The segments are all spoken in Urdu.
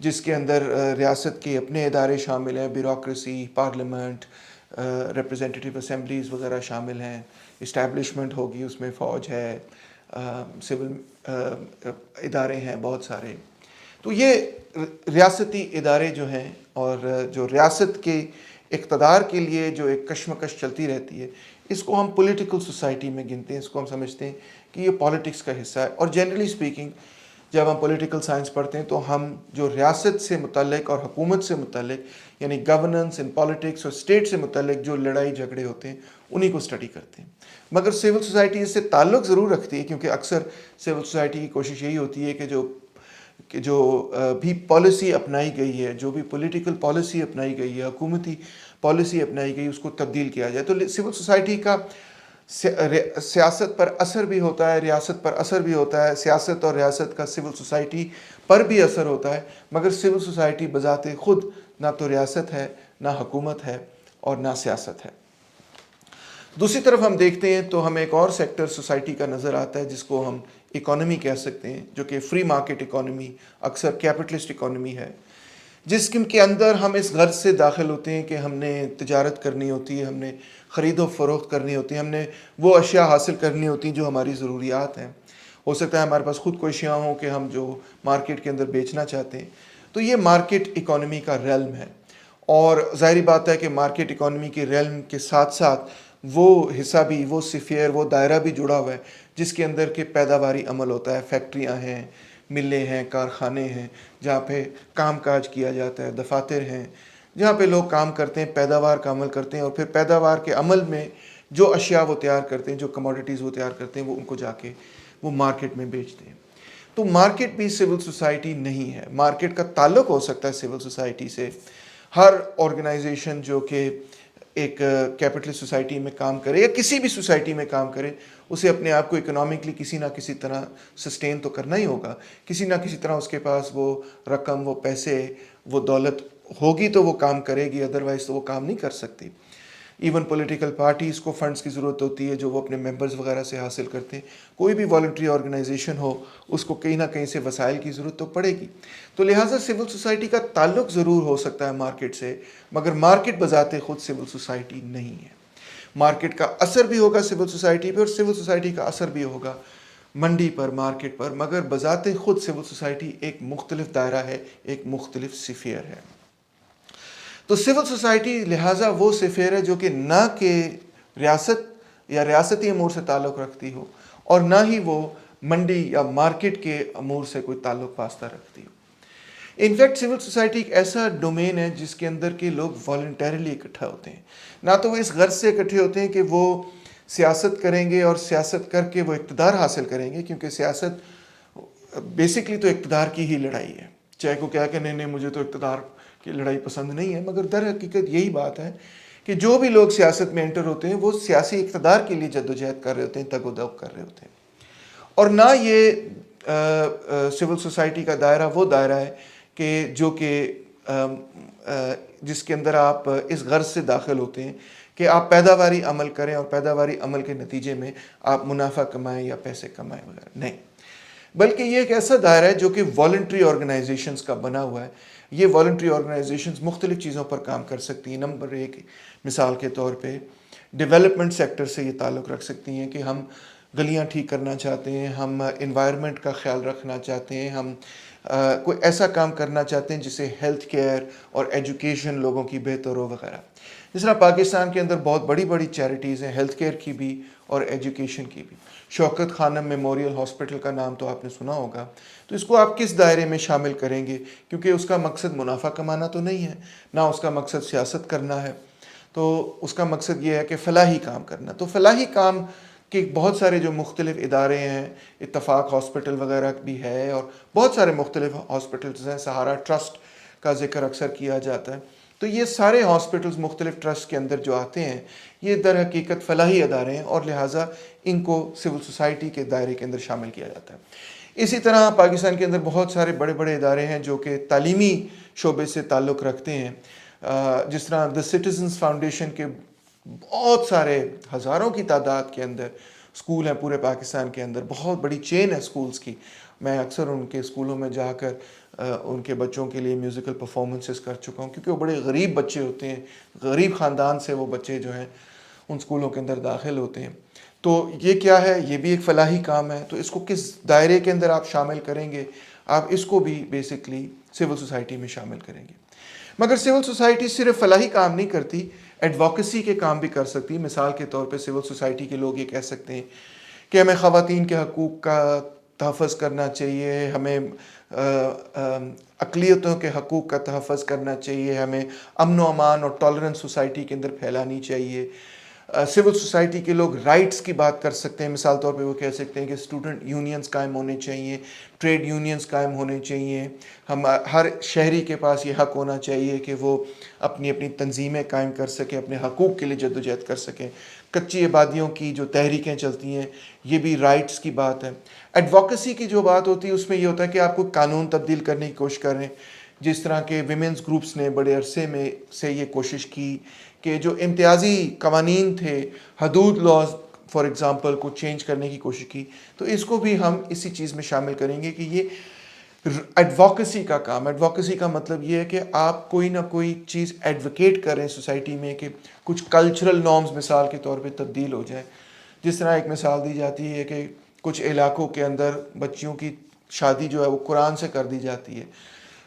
جس کے اندر ریاست کے اپنے ادارے شامل ہیں، بیوروکریسی، پارلیمنٹ، ریپرزینٹیٹیو اسمبلیز وغیرہ شامل ہیں، اسٹیبلشمنٹ ہوگی، اس میں فوج ہے، سول ادارے ہیں بہت سارے. تو یہ ریاستی ادارے جو ہیں اور جو ریاست کے اقتدار کے لیے جو ایک کشمکش چلتی رہتی ہے، اس کو ہم پولیٹیکل سوسائٹی میں گنتے ہیں، اس کو ہم سمجھتے ہیں کہ یہ پالیٹکس کا حصہ ہے. اور جنرلی اسپیکنگ جب ہم پولیٹیکل سائنس پڑھتے ہیں تو ہم جو ریاست سے متعلق اور حکومت سے متعلق یعنی گورننس ان پالیٹکس اور اسٹیٹ سے متعلق جو لڑائی جھگڑے ہوتے ہیں انہی کو اسٹڈی کرتے ہیں. مگر سول سوسائٹی اس سے تعلق ضرور رکھتی ہے، کیونکہ اکثر سول سوسائٹی کی کوشش یہی ہوتی ہے کہ جو بھی پالیسی اپنائی گئی ہے، جو بھی پولیٹیکل پالیسی اپنائی گئی ہے، حکومتی پالیسی اپنائی گئی، اس کو تبدیل کیا جائے. تو سول سوسائٹی کا سیاست پر اثر بھی ہوتا ہے، ریاست پر اثر بھی ہوتا ہے، سیاست اور ریاست کا سول سوسائٹی پر بھی اثر ہوتا ہے. مگر سول سوسائٹی بذات خود نہ تو ریاست ہے، نہ حکومت ہے اور نہ سیاست ہے. دوسری طرف ہم دیکھتے ہیں تو ہمیں ایک اور سیکٹر سوسائٹی کا نظر آتا ہے جس کو ہم اکانومی کہہ سکتے ہیں، جو کہ فری مارکیٹ اکانومی، اکثر کیپٹلسٹ اکانومی ہے، جس کے اندر ہم اس غرض سے داخل ہوتے ہیں کہ ہم نے تجارت کرنی ہوتی ہے، ہم نے خرید و فروخت کرنی ہوتی ہے، ہم نے وہ اشیاء حاصل کرنی ہوتی ہیں جو ہماری ضروریات ہیں. ہو سکتا ہے ہمارے پاس خود کوئی اشیاء ہوں کہ ہم جو مارکیٹ کے اندر بیچنا چاہتے ہیں. تو یہ مارکیٹ اکانومی کا ریلم ہے. اور ظاہری بات ہے کہ مارکیٹ اکانومی کے ریلم کے ساتھ ساتھ وہ حصہ بھی، وہ سفیر، وہ دائرہ بھی جڑا ہوا ہے جس کے اندر کہ پیداواری عمل ہوتا ہے. فیکٹریاں ہیں، ملیں ہیں، کارخانے ہیں جہاں پہ کام کاج کیا جاتا ہے، دفاتر ہیں جہاں پہ لوگ کام کرتے ہیں، پیداوار کا عمل کرتے ہیں، اور پھر پیداوار کے عمل میں جو اشیاء وہ تیار کرتے ہیں، جو کموڈیٹیز وہ تیار کرتے ہیں، وہ ان کو جا کے وہ مارکیٹ میں بیچتے ہیں. تو مارکیٹ بھی سول سوسائٹی نہیں ہے. مارکیٹ کا تعلق ہو سکتا ہے سول سوسائٹی سے. ہر آرگنائزیشن جو کہ ایک کیپٹل سوسائٹی میں کام کرے یا کسی بھی سوسائٹی میں کام کرے، اسے اپنے آپ کو اکنامکلی کسی نہ کسی طرح سسٹین تو کرنا ہی ہوگا. کسی نہ کسی طرح اس کے پاس وہ رقم، وہ پیسے، وہ دولت ہوگی تو وہ کام کرے گی، ادروائز تو وہ کام نہیں کر سکتی. ایون پولیٹیکل پارٹیز کو فنڈز کی ضرورت ہوتی ہے جو وہ اپنے ممبرز وغیرہ سے حاصل کرتے ہیں. کوئی بھی والنٹری آرگنائزیشن ہو، اس کو کہیں نہ کہیں سے وسائل کی ضرورت تو پڑے گی. تو لہٰذا سول سوسائٹی کا تعلق ضرور ہو سکتا ہے مارکیٹ سے، مگر مارکیٹ بذات خود سول سوسائٹی نہیں ہے. مارکیٹ کا اثر بھی ہوگا سول سوسائٹی پہ، اور سول سوسائٹی کا اثر بھی ہوگا منڈی پر، مارکیٹ پر، مگر بذات خود سول سوسائٹی ایک مختلف دائرہ ہے، ایک مختلف سفیر ہے. تو سول سوسائٹی لہٰذا وہ سفیر ہے جو کہ نہ کہ ریاست یا ریاستی امور سے تعلق رکھتی ہو، اور نہ ہی وہ منڈی یا مارکیٹ کے امور سے کوئی تعلق واسطہ رکھتی ہو. انفیکٹ سول سوسائٹی ایک ایسا ڈومین ہے جس کے اندر کے لوگ والنٹیرلی اکٹھا ہوتے ہیں. نہ تو وہ اس غرض سے اکٹھے ہوتے ہیں کہ وہ سیاست کریں گے اور سیاست کر کے وہ اقتدار حاصل کریں گے، کیونکہ سیاست بیسکلی تو اقتدار کی ہی لڑائی ہے. چاہے کو کہا کہ نہیں مجھے تو اقتدار کی لڑائی پسند نہیں ہے، مگر در حقیقت یہی بات ہے کہ جو بھی لوگ سیاست میں انٹر ہوتے ہیں وہ سیاسی اقتدار کے لیے جدوجہد کر رہے ہوتے ہیں، تگ و دو کر رہے ہوتے ہیں. اور نہ یہ سول سوسائٹی کا دائرہ وہ دائرہ ہے کہ جو کہ جس کے اندر آپ اس غرض سے داخل ہوتے ہیں کہ آپ پیداواری عمل کریں اور پیداواری عمل کے نتیجے میں آپ منافع کمائیں یا پیسے کمائیں وغیرہ. نہیں، بلکہ یہ ایک ایسا دائرہ ہے جو کہ والنٹری آرگنائزیشنز کا بنا ہوا ہے. یہ والنٹری آرگنائزیشنز مختلف چیزوں پر کام کر سکتی ہیں. نمبر ایک، مثال کے طور پہ ڈیولپمنٹ سیکٹر سے یہ تعلق رکھ سکتی ہیں کہ ہم گلیاں ٹھیک کرنا چاہتے ہیں، ہم انوائرمنٹ کا خیال رکھنا چاہتے ہیں، ہم کوئی ایسا کام کرنا چاہتے ہیں جس سے ہیلتھ کیئر اور ایجوکیشن لوگوں کی بہتر ہو وغیرہ. جس طرح پاکستان کے اندر بہت بڑی بڑی چیریٹیز ہیں ہیلتھ کیئر کی بھی اور ایجوکیشن کی بھی. شوکت خانم میموریل ہاسپٹل کا نام تو آپ نے سنا ہوگا. تو اس کو آپ کس دائرے میں شامل کریں گے؟ کیونکہ اس کا مقصد منافع کمانا تو نہیں ہے، نہ اس کا مقصد سیاست کرنا ہے. تو اس کا مقصد یہ ہے کہ فلاحی کام کرنا. تو فلاحی کام کے بہت سارے جو مختلف ادارے ہیں، اتفاق ہاسپٹل وغیرہ بھی ہے، اور بہت سارے مختلف ہاسپٹلز ہیں. سہارا ٹرسٹ کا ذکر اکثر کیا جاتا ہے. تو یہ سارے ہاسپٹلز مختلف ٹرسٹ کے اندر جو آتے ہیں یہ در حقیقت فلاحی ادارے ہیں، اور لہٰذا ان کو سول سوسائٹی کے دائرے کے اندر شامل کیا جاتا ہے. اسی طرح پاکستان کے اندر بہت سارے بڑے بڑے ادارے ہیں جو کہ تعلیمی شعبے سے تعلق رکھتے ہیں. جس طرح دی سٹیزنز فاؤنڈیشن کے بہت سارے ہزاروں کی تعداد کے اندر اسکول ہیں پورے پاکستان کے اندر. بہت بڑی چین ہے اسکولز کی. میں اکثر ان کے اسکولوں میں جا کر ان کے بچوں کے لیے میوزیکل پرفارمنسز کر چکا ہوں، کیونکہ وہ بڑے غریب بچے ہوتے ہیں، غریب خاندان سے وہ بچے جو ہیں ان اسکولوں کے اندر داخل ہوتے ہیں. تو یہ کیا ہے؟ یہ بھی ایک فلاحی کام ہے. تو اس کو کس دائرے کے اندر آپ شامل کریں گے؟ آپ اس کو بھی بیسکلی سول سوسائٹی میں شامل کریں گے. مگر سول سوسائٹی صرف فلاحی کام نہیں کرتی، ایڈوکیسی کے کام بھی کر سکتی. مثال کے طور پہ سول سوسائٹی کے لوگ یہ کہہ سکتے ہیں کہ ہمیں خواتین کے حقوق کا تحفظ کرنا چاہیے، ہمیں اقلیتوں کے حقوق کا تحفظ کرنا چاہیے، ہمیں امن و امان اور ٹالرنس سوسائٹی کے اندر پھیلانی چاہیے. سول سوسائٹی کے لوگ رائٹس کی بات کر سکتے ہیں. مثال طور پہ وہ کہہ سکتے ہیں کہ اسٹوڈنٹ یونینز قائم ہونے چاہیے، ٹریڈ یونینز قائم ہونے چاہیے. ہر شہری کے پاس یہ حق ہونا چاہیے کہ وہ اپنی اپنی تنظیمیں قائم کر سکیں، اپنے حقوق کے لیے جدوجہد کر سکیں. کچی آبادیوں کی جو تحریکیں چلتی ہیں یہ بھی رائٹس کی بات ہے. ایڈوکیسی کی جو بات ہوتی ہے اس میں یہ ہوتا ہے کہ آپ کو قانون تبدیل کرنے کی کوشش کر رہے ہیں. جس طرح کے ویمنز گروپس نے بڑے عرصے میں سے یہ کوشش کی کہ جو امتیازی قوانین تھے، حدود لاز فار ایگزامپل کو چینج کرنے کی کوشش کی. تو اس کو بھی ہم اسی چیز میں شامل کریں گے کہ یہ ایڈوکیسی کا کام. ایڈوکیسی کا مطلب یہ ہے کہ آپ کوئی نہ کوئی چیز ایڈوکیٹ کر رہے ہیں سوسائٹی میں کہ کچھ کلچرل نارمز مثال کے طور پہ تبدیل ہو جائیں. جس طرح ایک مثال دی جاتی ہے کہ کچھ علاقوں کے اندر بچیوں کی شادی جو ہے وہ قرآن سے کر دی جاتی ہے.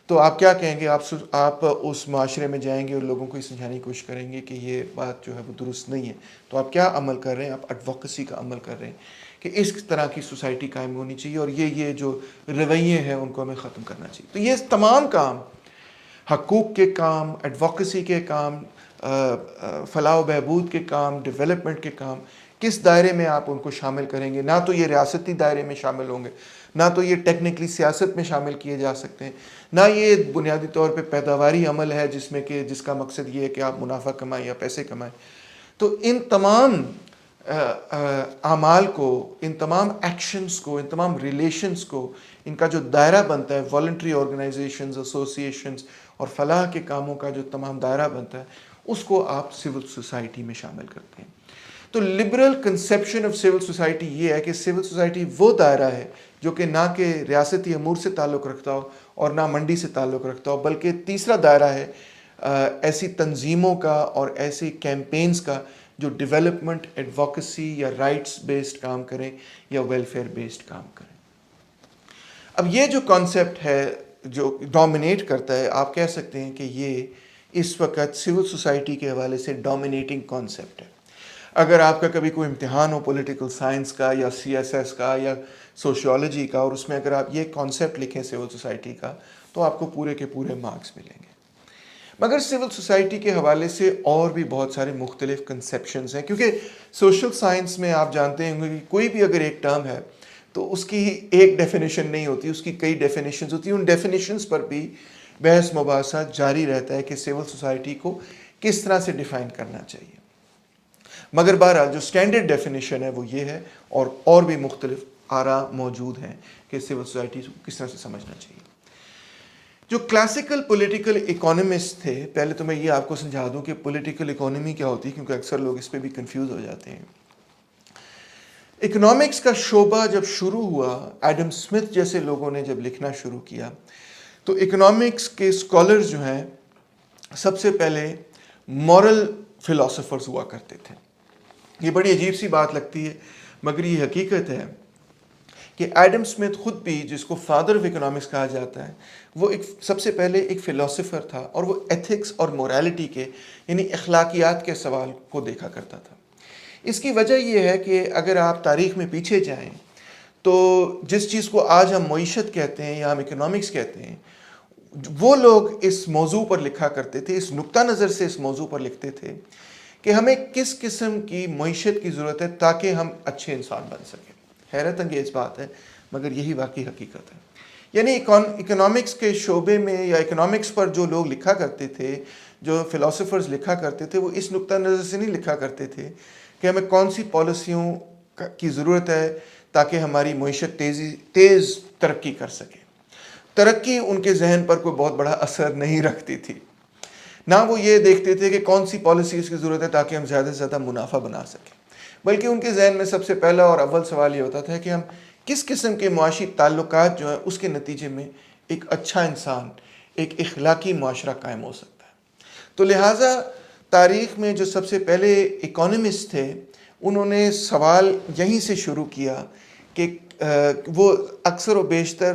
تو آپ کیا کہیں گے؟ آپ اس معاشرے میں جائیں گے اور لوگوں کو یہ سمجھانے کی کوشش کریں گے کہ یہ بات جو ہے وہ درست نہیں ہے. تو آپ کیا عمل کر رہے ہیں؟ آپ ایڈوکیسی کا عمل کر رہے ہیں کہ اس طرح کی سوسائٹی قائم ہونی چاہیے اور یہ جو رویے ہیں ان کو ہمیں ختم کرنا چاہیے. تو یہ تمام کام، حقوق کے کام، ایڈوکیسی کے کام، فلاح و بہبود کے کام، ڈیولپمنٹ کے کام، کس دائرے میں آپ ان کو شامل کریں گے؟ نہ تو یہ ریاستی دائرے میں شامل ہوں گے، نہ تو یہ ٹیکنیکلی سیاست میں شامل کیے جا سکتے ہیں، نہ یہ بنیادی طور پہ پیداواری عمل ہے جس کا مقصد یہ ہے کہ آپ منافع کمائیں یا پیسے کمائیں. تو ان تمام اعمال کو، ان تمام ایکشنز کو، ان تمام ریلیشنز کو، ان کا جو دائرہ بنتا ہے، والنٹری آرگنائزیشنز، ایسوسیشنز اور فلاح کے کاموں کا جو تمام دائرہ بنتا ہے، اس کو آپ سول سوسائٹی میں شامل کرتے ہیں. تو liberal conception of civil society یہ ہے کہ سول سوسائٹی وہ دائرہ ہے جو کہ نہ کہ ریاستی امور سے تعلق رکھتا ہو اور نہ منڈی سے تعلق رکھتا ہو، بلکہ تیسرا دائرہ ہے ایسی تنظیموں کا اور ایسی کیمپینز کا جو ڈیولپمنٹ، ایڈوکیسی یا رائٹس بیسڈ کام کریں یا ویلفیئر بیسڈ کام کریں. اب یہ جو کانسیپٹ ہے جو ڈومینیٹ کرتا ہے، آپ کہہ سکتے ہیں کہ یہ اس وقت سول سوسائٹی کے حوالے سے ڈومینیٹنگ کانسیپٹ ہے. اگر آپ کا کبھی کوئی امتحان ہو پولیٹیکل سائنس کا یا CSS کا یا سوشیولوجی کا، اور اس میں اگر آپ یہ کانسیپٹ لکھیں سول سوسائٹی کا، تو آپ کو پورے کے پورے مارکس ملیں گے. مگر سول سوسائٹی کے حوالے سے اور بھی بہت سارے مختلف کنسیپشنز ہیں، کیونکہ سوشل سائنس میں آپ جانتے ہیں کہ کوئی بھی اگر ایک ٹرم ہے تو اس کی ایک ڈیفینیشن نہیں ہوتی، اس کی کئی ڈیفینیشنز ہوتی ہیں. ان ڈیفینیشنز پر بھی بحث مباحثہ جاری رہتا ہے کہ سول سوسائٹی کو کس طرح سے ڈیفائن کرنا چاہیے. مگر بہرحال جو سٹینڈرڈ ڈیفینیشن ہے وہ یہ ہے، اور بھی مختلف آراء موجود ہیں کہ سول سوسائٹی کو کس طرح سے سمجھنا چاہیے. جو کلاسیکل پولیٹیکل اکانومسٹ تھے، پہلے تو میں یہ آپ کو سمجھا دوں کہ پولیٹیکل اکانومی کیا ہوتی ہے، کیونکہ اکثر لوگ اس پہ بھی کنفیوز ہو جاتے ہیں. اکنامکس کا شعبہ جب شروع ہوا، ایڈم اسمتھ جیسے لوگوں نے جب لکھنا شروع کیا، تو اکنامکس کے اسکالرز جو ہیں سب سے پہلے مورل فلاسفرز ہوا کرتے تھے. یہ بڑی عجیب سی بات لگتی ہے، مگر یہ حقیقت ہے کہ ایڈم اسمتھ خود بھی، جس کو فادر آف اکنامکس کہا جاتا ہے، وہ سب سے پہلے ایک فلاسفر تھا، اور وہ ایتھکس اور مورالٹی کے، یعنی اخلاقیات کے سوال کو دیکھا کرتا تھا. اس کی وجہ یہ ہے کہ اگر آپ تاریخ میں پیچھے جائیں تو جس چیز کو آج ہم معیشت کہتے ہیں یا ہم اکنامکس کہتے ہیں، وہ لوگ اس موضوع پر لکھا کرتے تھے، اس نقطہ نظر سے اس موضوع پر لکھتے تھے کہ ہمیں کس قسم کی معیشت کی ضرورت ہے تاکہ ہم اچھے انسان بن سکیں. حیرت انگیز بات ہے، مگر یہی واقعی حقیقت ہے. یعنی اکنامکس کے شعبے میں یا اکنامکس پر جو لوگ لکھا کرتے تھے، جو فلاسفرز لکھا کرتے تھے، وہ اس نقطہ نظر سے نہیں لکھا کرتے تھے کہ ہمیں کون سی پالیسیوں کی ضرورت ہے تاکہ ہماری معیشت تیز ترقی کر سکے. ترقی ان کے ذہن پر کوئی بہت بڑا اثر نہیں رکھتی تھی. نہ وہ یہ دیکھتے تھے کہ کون سی پالیسیز کی ضرورت ہے تاکہ ہم زیادہ سے زیادہ منافع بنا سکیں، بلکہ ان کے ذہن میں سب سے پہلا اور اول سوال یہ ہوتا تھا کہ ہم کس قسم کے معاشی تعلقات جو ہیں اس کے نتیجے میں ایک اچھا انسان، ایک اخلاقی معاشرہ قائم ہو سکتا ہے۔ تو لہٰذا تاریخ میں جو سب سے پہلے اکانومسٹ تھے، انہوں نے سوال یہیں سے شروع کیا کہ وہ اکثر و بیشتر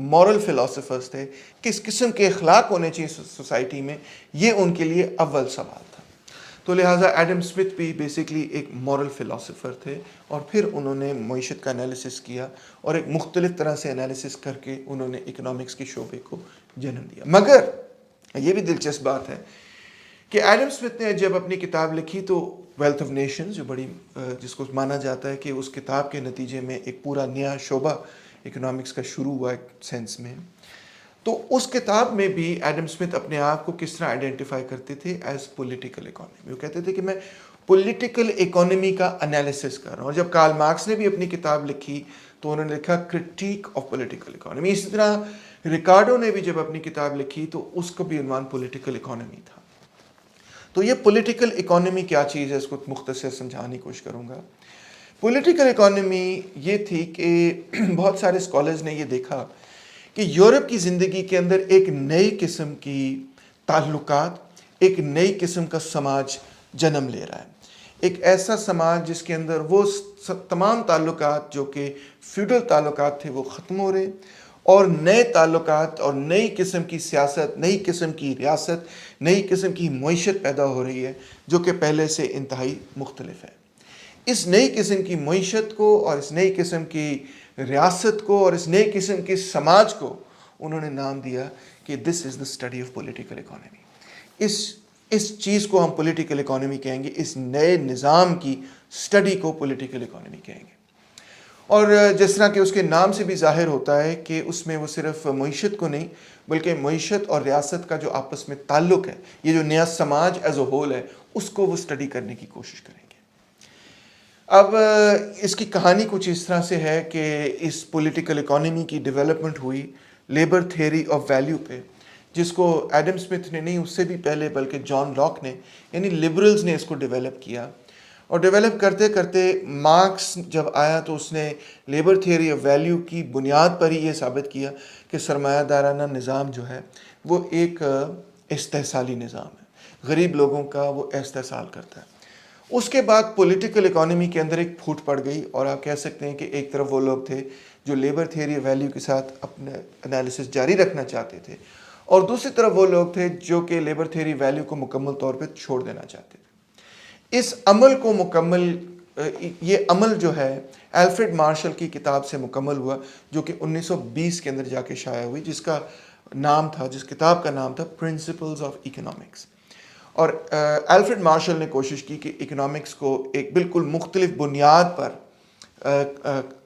مورل فلاسفرز تھے، کس قسم کے اخلاق ہونے چاہیے سوسائٹی میں، یہ ان کے لیے اول سوال تھا۔ تو لہٰذا ایڈم اسمتھ بھی بیسکلی ایک مورل فلاسفر تھے، اور پھر انہوں نے معیشت کا انالیسس کیا، اور ایک مختلف طرح سے انالیسس کر کے انہوں نے اکنامکس کے شعبے کو جنم دیا۔ مگر یہ بھی دلچسپ بات ہے کہ ایڈم اسمتھ نے جب اپنی کتاب لکھی تو ویلتھ آف نیشنز، جو بڑی جس کو مانا جاتا ہے کہ اس کتاب کے نتیجے میں ایک پورا نیا شعبہ اکنامکس کا شروع ہوا ایک سینس میں، تو اس کتاب میں بھی ایڈم اسمتھ اپنے آپ کو کس طرح آئیڈینٹیفائی کرتے تھے؟ As political economy. وہ کہتے تھے کہ میں پولیٹیکل اکانومی کا انالیسس کر رہا ہوں۔ اور جب کارل مارکس نے بھی اپنی کتاب لکھی تو انہوں نے لکھا کرٹیک آف پولیٹیکل اکانومی۔ اسی طرح ریکارڈو نے بھی جب اپنی کتاب لکھی تو اس کا بھی عنوان پولیٹیکل اکانومی تھا۔ تو یہ پولیٹیکل اکانومی کیا چیز ہے، اس کو مختصر سمجھانے کی کوشش کروں گا۔ پولیٹیکل اکانومی یہ تھی کہ بہت سارے اسکالرز نے یہ دیکھا کہ یورپ کی زندگی کے اندر ایک نئی قسم کی تعلقات، ایک نئی قسم کا سماج جنم لے رہا ہے۔ ایک ایسا سماج جس کے اندر وہ تمام تعلقات جو کہ فیوڈل تعلقات تھے وہ ختم ہو رہے، اور نئے تعلقات اور نئی قسم کی سیاست، نئی قسم کی ریاست، نئی قسم کی معیشت پیدا ہو رہی ہے جو کہ پہلے سے انتہائی مختلف ہے۔ اس نئی قسم کی معیشت کو اور اس نئی قسم کی ریاست کو اور اس نئی قسم کے سماج کو انہوں نے نام دیا کہ this is the study of political economy. اس چیز کو ہم پولیٹیکل اکانومی کہیں گے، اس نئے نظام کی اسٹڈی کو پولیٹیکل اکانومی کہیں گے۔ اور جس طرح کہ اس کے نام سے بھی ظاہر ہوتا ہے کہ اس میں وہ صرف معیشت کو نہیں بلکہ معیشت اور ریاست کا جو آپس میں تعلق ہے، یہ جو نیا سماج ایز اے ہول ہے، اس کو وہ اسٹڈی کرنے کی کوشش کریں گے۔ اب اس کی کہانی کچھ اس طرح سے ہے کہ اس پولیٹیکل اکانومی کی ڈیولپمنٹ ہوئی لیبر تھیوری آف ویلیو پہ، جس کو ایڈم اسمتھ نے نہیں، اس سے بھی پہلے بلکہ جان لاک نے، یعنی لبرلز نے اس کو ڈیولپ کیا۔ اور ڈیولپ کرتے کرتے مارکس جب آیا تو اس نے لیبر تھیوری آف ویلیو کی بنیاد پر ہی یہ ثابت کیا کہ سرمایہ دارانہ نظام جو ہے وہ ایک استحصالی نظام ہے، غریب لوگوں کا وہ استحصال کرتا ہے۔ اس کے بعد پولیٹیکل اکانومی کے اندر ایک پھوٹ پڑ گئی، اور آپ کہہ سکتے ہیں کہ ایک طرف وہ لوگ تھے جو لیبر تھیوری آف ویلیو کے ساتھ اپنا انالیسس جاری رکھنا چاہتے تھے، اور دوسری طرف وہ لوگ تھے جو کہ لیبر تھیوری ویلیو کو مکمل طور پہ چھوڑ دینا چاہتے تھے۔ اس عمل کو یہ عمل جو ہے الفریڈ مارشل کی کتاب سے مکمل ہوا، جو کہ 1920 کے اندر جا کے شائع ہوئی، جس کتاب کا نام تھا پرنسپلز آف اکنامکس۔ اور الفریڈ مارشل نے کوشش کی کہ اکنامکس کو ایک بالکل مختلف بنیاد پر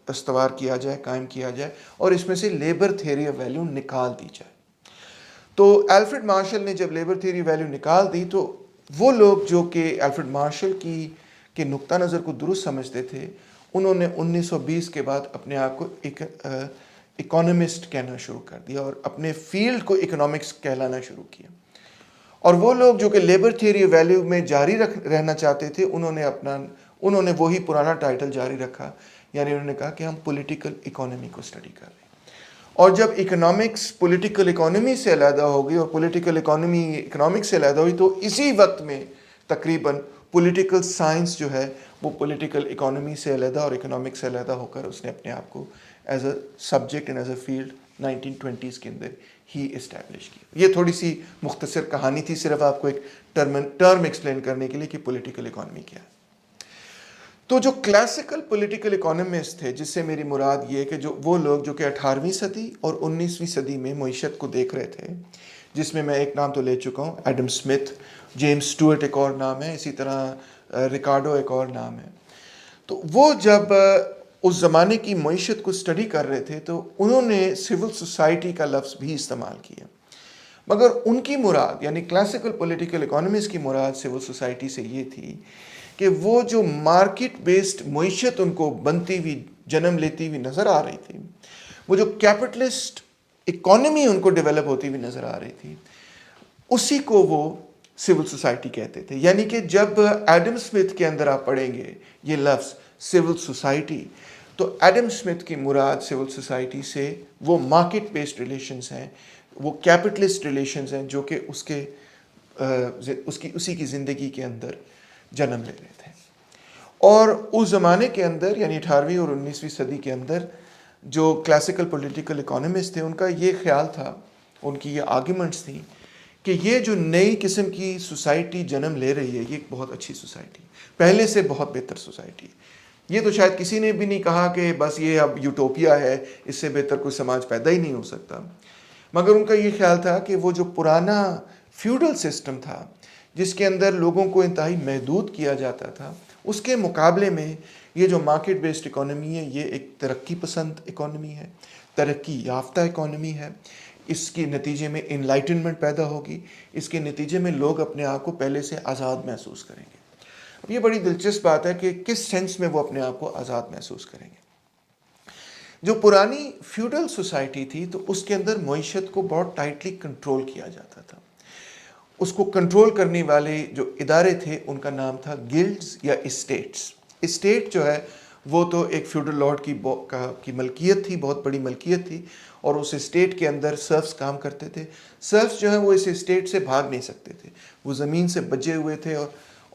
استوار کیا جائے، قائم کیا جائے، اور اس میں سے لیبر تھیوری آف ویلیو نکال دی جائے۔ تو الفریڈ مارشل نے جب لیبر تھیوری ویلیو نکال دی تو وہ لوگ جو کہ الفریڈ مارشل کے نقطہ نظر کو درست سمجھتے تھے، انہوں نے 1920 کے بعد اپنے آپ کو ایک اکانومسٹ کہنا شروع کر دیا اور اپنے فیلڈ کو اکنامکس کہلانا شروع کیا۔ اور وہ لوگ جو کہ لیبر تھیوری ویلیو میں جاری رہنا چاہتے تھے، انہوں نے وہی پرانا ٹائٹل جاری رکھا، یعنی انہوں نے کہا کہ ہم پولیٹیکل اکانومی کو اسٹڈی کر رہے ہیں۔ اور جب اکنامکس پولیٹیکل اکانومی سے علیحدہ ہو گئی اور پولیٹیکل اکانومی اکنامکس سے علیحدہ ہوئی، تو اسی وقت میں تقریباً پولیٹیکل سائنس جو ہے وہ پولیٹیکل اکانومی سے علیحدہ اور اکنامکس سے علیحدہ ہو کر اس نے اپنے آپ کو as a subject and as a field 1920s کے اندر ہی اسٹیبلش کیا۔ یہ تھوڑی سی مختصر کہانی تھی، صرف آپ کو ایک ٹرم ایکسپلین کرنے کے لیے کہ پولیٹیکل اکانومی کیا ہے۔ تو جو کلاسیکل پولیٹیکل اکانومسٹ تھے، جس سے میری مراد یہ کہ وہ لوگ جو کہ 18ویں صدی اور 19ویں صدی میں معیشت کو دیکھ رہے تھے، جس میں ایک نام تو لے چکا ہوں، ایڈم اسمتھ، جیمز اسٹوارٹ ایک اور نام ہے، اسی طرح ریکارڈو ایک اور نام ہے۔ تو وہ جب اس زمانے کی معیشت کو اسٹڈی کر رہے تھے تو انہوں نے سول سوسائٹی کا لفظ بھی استعمال کیا، مگر ان کی مراد، یعنی کلاسیکل پولیٹیکل اکانومسٹ کی مراد سول سوسائٹی سے یہ تھی کہ وہ جو مارکیٹ بیسڈ معیشت ان کو بنتی ہوئی، جنم لیتی ہوئی نظر آ رہی تھی، وہ جو کیپٹلسٹ اکانومی ان کو ڈیولپ ہوتی ہوئی نظر آ رہی تھی، اسی کو وہ سول سوسائٹی کہتے تھے۔ یعنی کہ جب ایڈم اسمتھ کے اندر آپ پڑھیں گے یہ لفظ سول سوسائٹی، تو ایڈم اسمتھ کی مراد سول سوسائٹی سے وہ مارکیٹ بیسڈ ریلیشنز ہیں، وہ کیپٹلسٹ ریلیشنز ہیں جو کہ اسی کی زندگی کے اندر جنم لے رہے تھے. اور اس زمانے کے اندر یعنی 18ویں اور 19ویں صدی کے اندر جو کلاسیکل پولیٹیکل اکانومسٹ تھے ان کا یہ خیال تھا، ان کی یہ آرگیومنٹس تھیں کہ یہ جو نئی قسم کی سوسائٹی جنم لے رہی ہے یہ ایک بہت اچھی سوسائٹی، پہلے سے بہت بہتر سوسائٹی. یہ تو شاید کسی نے بھی نہیں کہا کہ بس یہ اب یوٹوپیا ہے، اس سے بہتر کوئی سماج پیدا ہی نہیں ہو سکتا، مگر ان کا یہ خیال تھا کہ وہ جو پرانا فیوڈل سسٹم تھا جس کے اندر لوگوں کو انتہائی محدود کیا جاتا تھا، اس کے مقابلے میں یہ جو مارکیٹ بیسڈ اکانومی ہے یہ ایک ترقی پسند اکانومی ہے، ترقی یافتہ اکانومی ہے. اس کے نتیجے میں انلائٹنمنٹ پیدا ہوگی، اس کے نتیجے میں لوگ اپنے آپ کو پہلے سے آزاد محسوس کریں گے. اب یہ بڑی دلچسپ بات ہے کہ کس سینس میں وہ اپنے آپ کو آزاد محسوس کریں گے. جو پرانی فیوڈل سوسائٹی تھی تو اس کے اندر معیشت کو بہت ٹائٹلی کنٹرول کیا جاتا تھا. اس کو کنٹرول کرنے والے جو ادارے تھے ان کا نام تھا گلڈز یا اسٹیٹس. اسٹیٹ جو ہے وہ تو ایک فیوڈل لارڈ کی ملکیت تھی، بہت بڑی ملکیت تھی، اور اس اسٹیٹ کے اندر سرفس کام کرتے تھے. سرفس جو ہیں وہ اس اسٹیٹ سے بھاگ نہیں سکتے تھے، وہ زمین سے بچے ہوئے تھے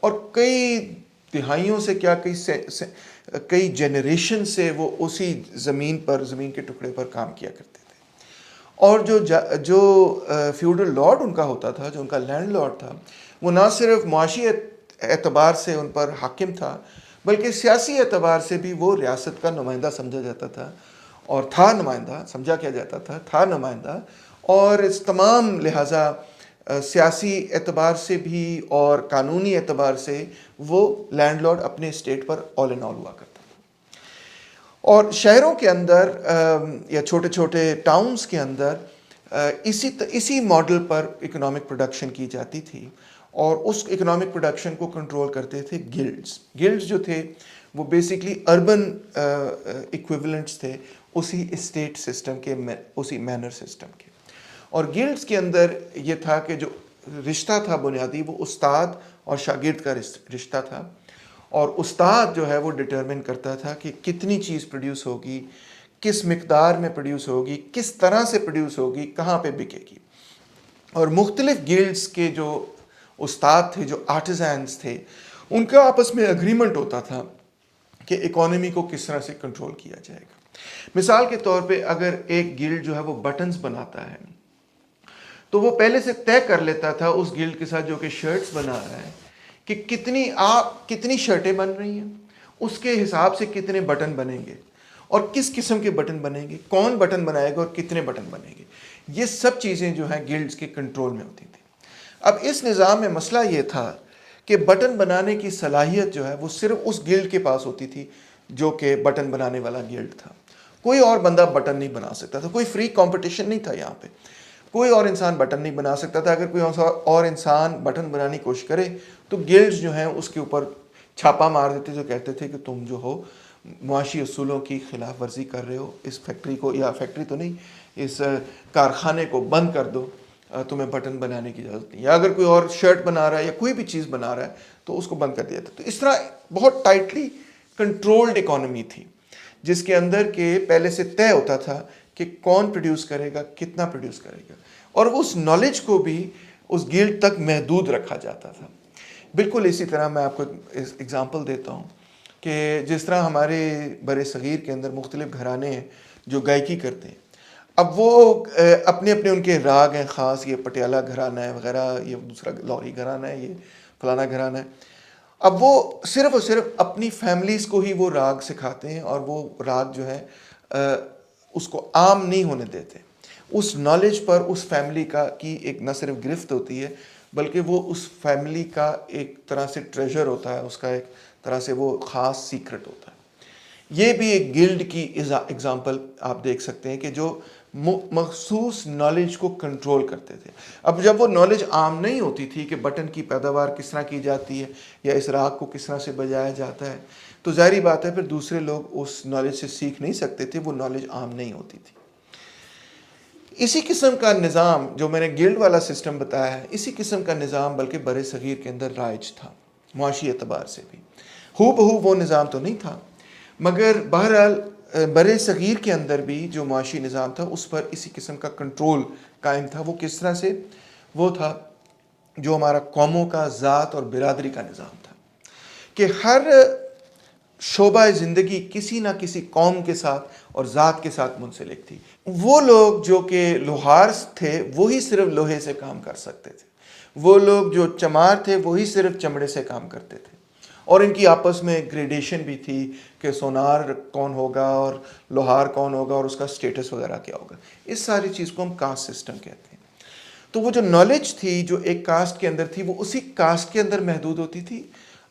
اور کئی دہائیوں سے کیا کئی جنریشن سے وہ اسی زمین کے ٹکڑے پر کام کیا کرتے تھے. اور جو فیوڈل لارڈ ان کا ہوتا تھا، جو ان کا لینڈ لارڈ تھا، وہ نہ صرف معاشی اعتبار سے ان پر حاکم تھا بلکہ سیاسی اعتبار سے بھی وہ ریاست کا نمائندہ سمجھا جاتا تھا، اور تھا نمائندہ، سمجھا کیا جاتا تھا نمائندہ. اور اس تمام لہٰذا سیاسی اعتبار سے بھی اور قانونی اعتبار سے وہ لینڈ لارڈ اپنے اسٹیٹ پر آل ان آل ہوا کرتا تھا. اور شہروں کے اندر یا چھوٹے چھوٹے ٹاؤنز کے اندر اسی ماڈل پر اکنامک پروڈکشن کی جاتی تھی، اور اس اکنامک پروڈکشن کو کنٹرول کرتے تھے گلڈز. گلڈز جو تھے وہ بیسکلی اربن ایکویولنٹس تھے اسی اسٹیٹ سسٹم کے، اسی مینر سسٹم کے. اور گلڈز کے اندر یہ تھا کہ جو رشتہ تھا بنیادی وہ استاد اور شاگرد کا رشتہ تھا، اور استاد جو ہے وہ ڈٹرمن کرتا تھا کہ کتنی چیز پروڈیوس ہوگی، کس مقدار میں پروڈیوس ہوگی، کس طرح سے پروڈیوس ہوگی، کہاں پہ بکے گی. اور مختلف گلڈز کے جو استاد تھے، جو آرٹیزنز تھے، ان کا آپس میں اگریمنٹ ہوتا تھا کہ اکانومی کو کس طرح سے کنٹرول کیا جائے گا. مثال کے طور پہ اگر ایک گلڈ جو ہے وہ بٹنز بناتا ہے تو وہ پہلے سے طے کر لیتا تھا اس گلڈ کے ساتھ جو کہ شرٹس بنا رہا ہے کہ کتنی شرٹیں بن رہی ہیں، اس کے حساب سے کتنے بٹن بنیں گے، اور کس قسم کے بٹن بنیں گے، کون بٹن بنائے گا اور کتنے بٹن بنیں گے. یہ سب چیزیں جو ہیں گلڈز کے کنٹرول میں ہوتی تھیں. اب اس نظام میں مسئلہ یہ تھا کہ بٹن بنانے کی صلاحیت جو ہے وہ صرف اس گلڈ کے پاس ہوتی تھی جو کہ بٹن بنانے والا گلڈ تھا. کوئی اور بندہ بٹن نہیں بنا سکتا تھا، کوئی فری کمپٹیشن نہیں تھا یہاں پہ. کوئی اور انسان بٹن نہیں بنا سکتا تھا. اگر کوئی اور انسان بٹن بنانے کی کوشش کرے تو گلڈز جو ہیں اس کے اوپر چھاپا مار دیتے، جو کہتے تھے کہ تم جو ہو معاشی اصولوں کی خلاف ورزی کر رہے ہو، اس فیکٹری کو، یا فیکٹری تو نہیں، اس کارخانے کو بند کر دو، تمہیں بٹن بنانے کی اجازت نہیں. یا اگر کوئی اور شرٹ بنا رہا ہے یا کوئی بھی چیز بنا رہا ہے تو اس کو بند کر دیا تھا. تو اس طرح بہت ٹائٹلی کنٹرولڈ اکانومی تھی جس کے اندر کہ پہلے سے طے ہوتا تھا کہ کون پروڈیوس کرے گا، کتنا پروڈیوس کرے گا، اور اس نالج کو بھی اس گلڈ تک محدود رکھا جاتا تھا. بالکل اسی طرح میں آپ کو اگزامپل دیتا ہوں کہ جس طرح ہمارے بر صغیر کے اندر مختلف گھرانے ہیں جو گائکی کرتے ہیں. اب وہ اپنے ان کے راگ ہیں خاص، یہ پٹیالہ گھرانہ ہے وغیرہ، یہ دوسرا لاہوری گھرانہ ہے، یہ فلانا گھرانہ ہے. اب وہ صرف اور صرف اپنی فیملیز کو ہی وہ راگ سکھاتے ہیں، اور وہ راگ جو ہے اس کو عام نہیں ہونے دیتے. اس نالج پر اس فیملی کی ایک نہ صرف گرفت ہوتی ہے بلکہ وہ اس فیملی کا ایک طرح سے ٹریجر ہوتا ہے، اس کا ایک طرح سے وہ خاص سیکرٹ ہوتا ہے. یہ بھی ایک گلڈ کی اگزامپل آپ دیکھ سکتے ہیں کہ جو مخصوص نالج کو کنٹرول کرتے تھے. اب جب وہ نالج عام نہیں ہوتی تھی کہ بٹن کی پیداوار کس طرح کی جاتی ہے یا اس راگ کو کس طرح سے بجایا جاتا ہے، تو ظاہری بات ہے پھر دوسرے لوگ اس نالج سے سیکھ نہیں سکتے تھے، وہ نالج عام نہیں ہوتی تھی. اسی قسم کا نظام جو میں نے گلڈ والا سسٹم بتایا ہے، اسی قسم کا نظام بلکہ بر صغیر کے اندر رائج تھا معاشی اعتبار سے بھی. ہو بہو وہ نظام تو نہیں تھا مگر بہرحال بر صغیر کے اندر بھی جو معاشی نظام تھا اس پر اسی قسم کا کنٹرول قائم تھا. وہ کس طرح سے؟ وہ تھا جو ہمارا قوموں کا ذات اور برادری کا نظام تھا کہ ہر شعبہ زندگی کسی نہ کسی قوم کے ساتھ اور ذات کے ساتھ منسلک تھی. وہ لوگ جو کہ لوہار تھے وہی صرف لوہے سے کام کر سکتے تھے. وہ لوگ جو چمار تھے وہی صرف چمڑے سے کام کرتے تھے. اور ان کی آپس میں گریڈیشن بھی تھی کہ سونار کون ہوگا اور لوہار کون ہوگا اور اس کا سٹیٹس وغیرہ کیا ہوگا. اس ساری چیز کو ہم کاسٹ سسٹم کہتے ہیں. تو وہ جو نالج تھی جو ایک کاسٹ کے اندر تھی وہ اسی کاسٹ کے اندر محدود ہوتی تھی.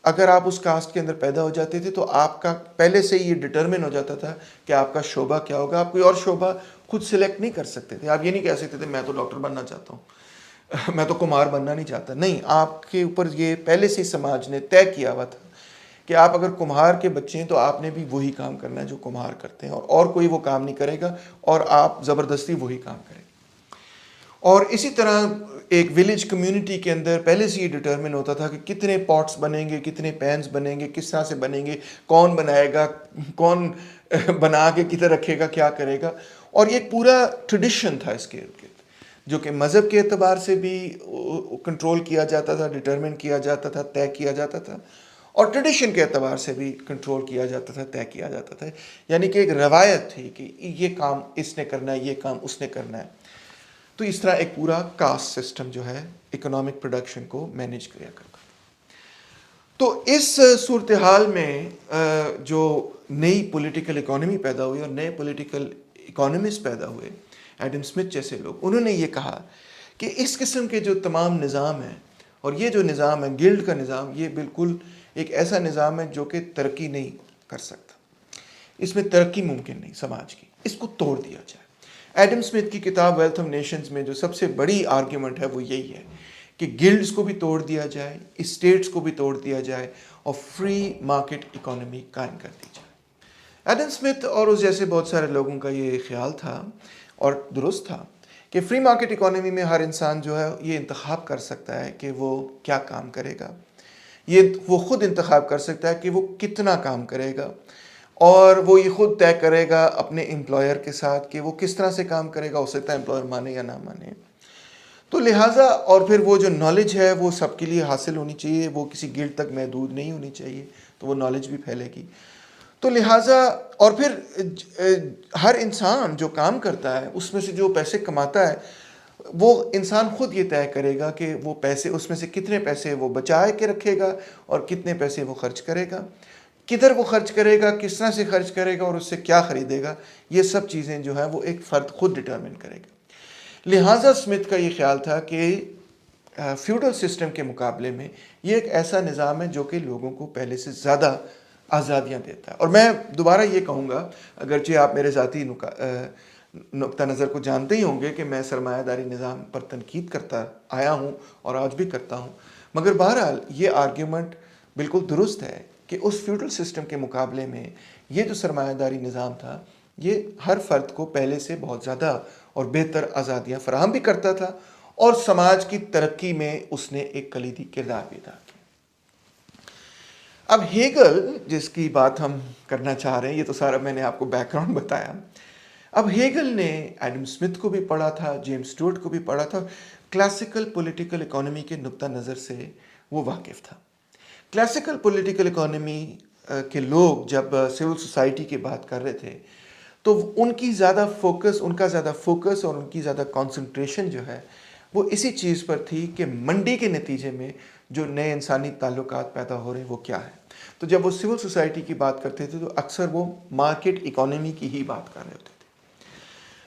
اگر آپ اس کاسٹ کے اندر پیدا ہو جاتے تھے تو آپ کا پہلے سے یہ ڈٹرمن ہو جاتا تھا کہ آپ کا شعبہ کیا ہوگا. آپ کوئی اور شعبہ خود سلیکٹ نہیں کر سکتے تھے. آپ یہ نہیں کہہ سکتے تھے میں تو ڈاکٹر بننا چاہتا ہوں, میں تو کمہار بننا نہیں چاہتا. نہیں, آپ کے اوپر یہ پہلے سے سماج نے طے کیا ہوا تھا کہ آپ اگر کمہار کے بچے ہیں تو آپ نے بھی وہی کام کرنا ہے جو کمہار کرتے ہیں, اور کوئی وہ کام نہیں کرے گا اور آپ زبردستی وہی کام کریں. اور اسی طرح ایک ولیج کمیونٹی کے اندر پہلے سے یہ ڈٹرمن ہوتا تھا کہ کتنے پاٹس بنیں گے, کتنے پینس بنیں گے, کس طرح سے بنیں گے, کون بنائے گا, کون بنا کے کدھر رکھے گا, کیا کرے گا. اور یہ ایک پورا ٹریڈیشن تھا اس کے ارد گرد جو کہ مذہب کے اعتبار سے بھی کنٹرول کیا جاتا تھا, ڈٹرمن کیا جاتا تھا, طے کیا جاتا تھا, اور ٹریڈیشن کے اعتبار سے بھی کنٹرول کیا جاتا تھا, طے کیا جاتا تھا. یعنی کہ ایک روایت تھی کہ یہ کام اس نے کرنا ہے, یہ کام اس نے کرنا ہے. تو اس طرح ایک پورا کاسٹ سسٹم جو ہے اکنامک پروڈکشن کو مینیج کیا کرتا. تو اس صورتحال میں جو نئی پولیٹیکل اکانومی پیدا ہوئی اور نئے پولیٹیکل اکانومسٹ پیدا ہوئے, ایڈم اسمتھ جیسے لوگ, انہوں نے یہ کہا کہ اس قسم کے جو تمام نظام ہیں اور یہ جو نظام ہے گلڈ کا نظام, یہ بالکل ایک ایسا نظام ہے جو کہ ترقی نہیں کر سکتا. اس میں ترقی ممکن نہیں سماج کی, اس کو توڑ دیا جائے. ایڈم اسمتھ کی کتاب ویلتھ آف نیشنز میں جو سب سے بڑی آرگیومنٹ ہے وہ یہی ہے کہ گلڈز کو بھی توڑ دیا جائے, اسٹیٹس کو بھی توڑ دیا جائے اور فری مارکیٹ اکانومی قائم کر دی جائے. ایڈم اسمتھ اور اس جیسے بہت سارے لوگوں کا یہ خیال تھا اور درست تھا کہ فری مارکیٹ اکانومی میں ہر انسان جو ہے یہ انتخاب کر سکتا ہے کہ وہ کیا کام کرے گا. وہ خود انتخاب کر سکتا ہے کہ وہ کتنا کام کرے گا, اور وہ یہ خود طے کرے گا اپنے امپلائر کے ساتھ کہ وہ کس طرح سے کام کرے گا. ہو سکتا ہے امپلائر مانے یا نہ مانے. تو لہٰذا اور پھر وہ جو نالج ہے وہ سب کے لیے حاصل ہونی چاہیے, وہ کسی گلڈ تک محدود نہیں ہونی چاہیے, تو وہ نالج بھی پھیلے گی. تو لہٰذا اور پھر ہر انسان جو کام کرتا ہے اس میں سے جو پیسے کماتا ہے وہ انسان خود یہ طے کرے گا کہ وہ پیسے اس میں سے کتنے پیسے وہ بچائے کے رکھے گا اور کتنے پیسے وہ خرچ کرے گا, کدھر وہ خرچ کرے گا, کس طرح سے خرچ کرے گا اور اس سے کیا خریدے گا. یہ سب چیزیں جو ہیں وہ ایک فرد خود ڈٹرمن کرے گا. لہٰذا اسمتھ کا یہ خیال تھا کہ فیوڈل سسٹم کے مقابلے میں یہ ایک ایسا نظام ہے جو کہ لوگوں کو پہلے سے زیادہ آزادیاں دیتا ہے. اور میں دوبارہ یہ کہوں گا, اگرچہ آپ میرے ذاتی نقطہ نظر کو جانتے ہی ہوں گے کہ میں سرمایہ داری نظام پر تنقید کرتا آیا ہوں اور آج بھی کرتا ہوں, مگر بہرحال یہ آرگیومنٹ بالکل درست ہے کہ اس فیوڈل سسٹم کے مقابلے میں یہ جو سرمایہ داری نظام تھا یہ ہر فرد کو پہلے سے بہت زیادہ اور بہتر آزادیاں فراہم بھی کرتا تھا, اور سماج کی ترقی میں اس نے ایک کلیدی کردار بھی ادا کیا. اب ہیگل جس کی بات ہم کرنا چاہ رہے ہیں, یہ تو سارا میں نے آپ کو بیک گراؤنڈ بتایا. اب ہیگل نے ایڈم اسمتھ کو بھی پڑھا تھا, جیمز اسٹوارٹ کو بھی پڑھا تھا, کلاسیکل پولیٹیکل اکانومی کے نقطہ نظر سے وہ واقف تھا. کلاسیکل پولیٹیکل اکانومی کے لوگ جب سول سوسائٹی کی بات کر رہے تھے تو ان کا زیادہ فوکس اور ان کی زیادہ کانسنٹریشن جو ہے وہ اسی چیز پر تھی کہ منڈی کے نتیجے میں جو نئے انسانی تعلقات پیدا ہو رہے ہیں وہ کیا ہے. تو جب وہ سول سوسائٹی کی بات کرتے تھے تو اکثر وہ مارکیٹ اکانومی کی ہی بات کر رہے ہوتے تھے.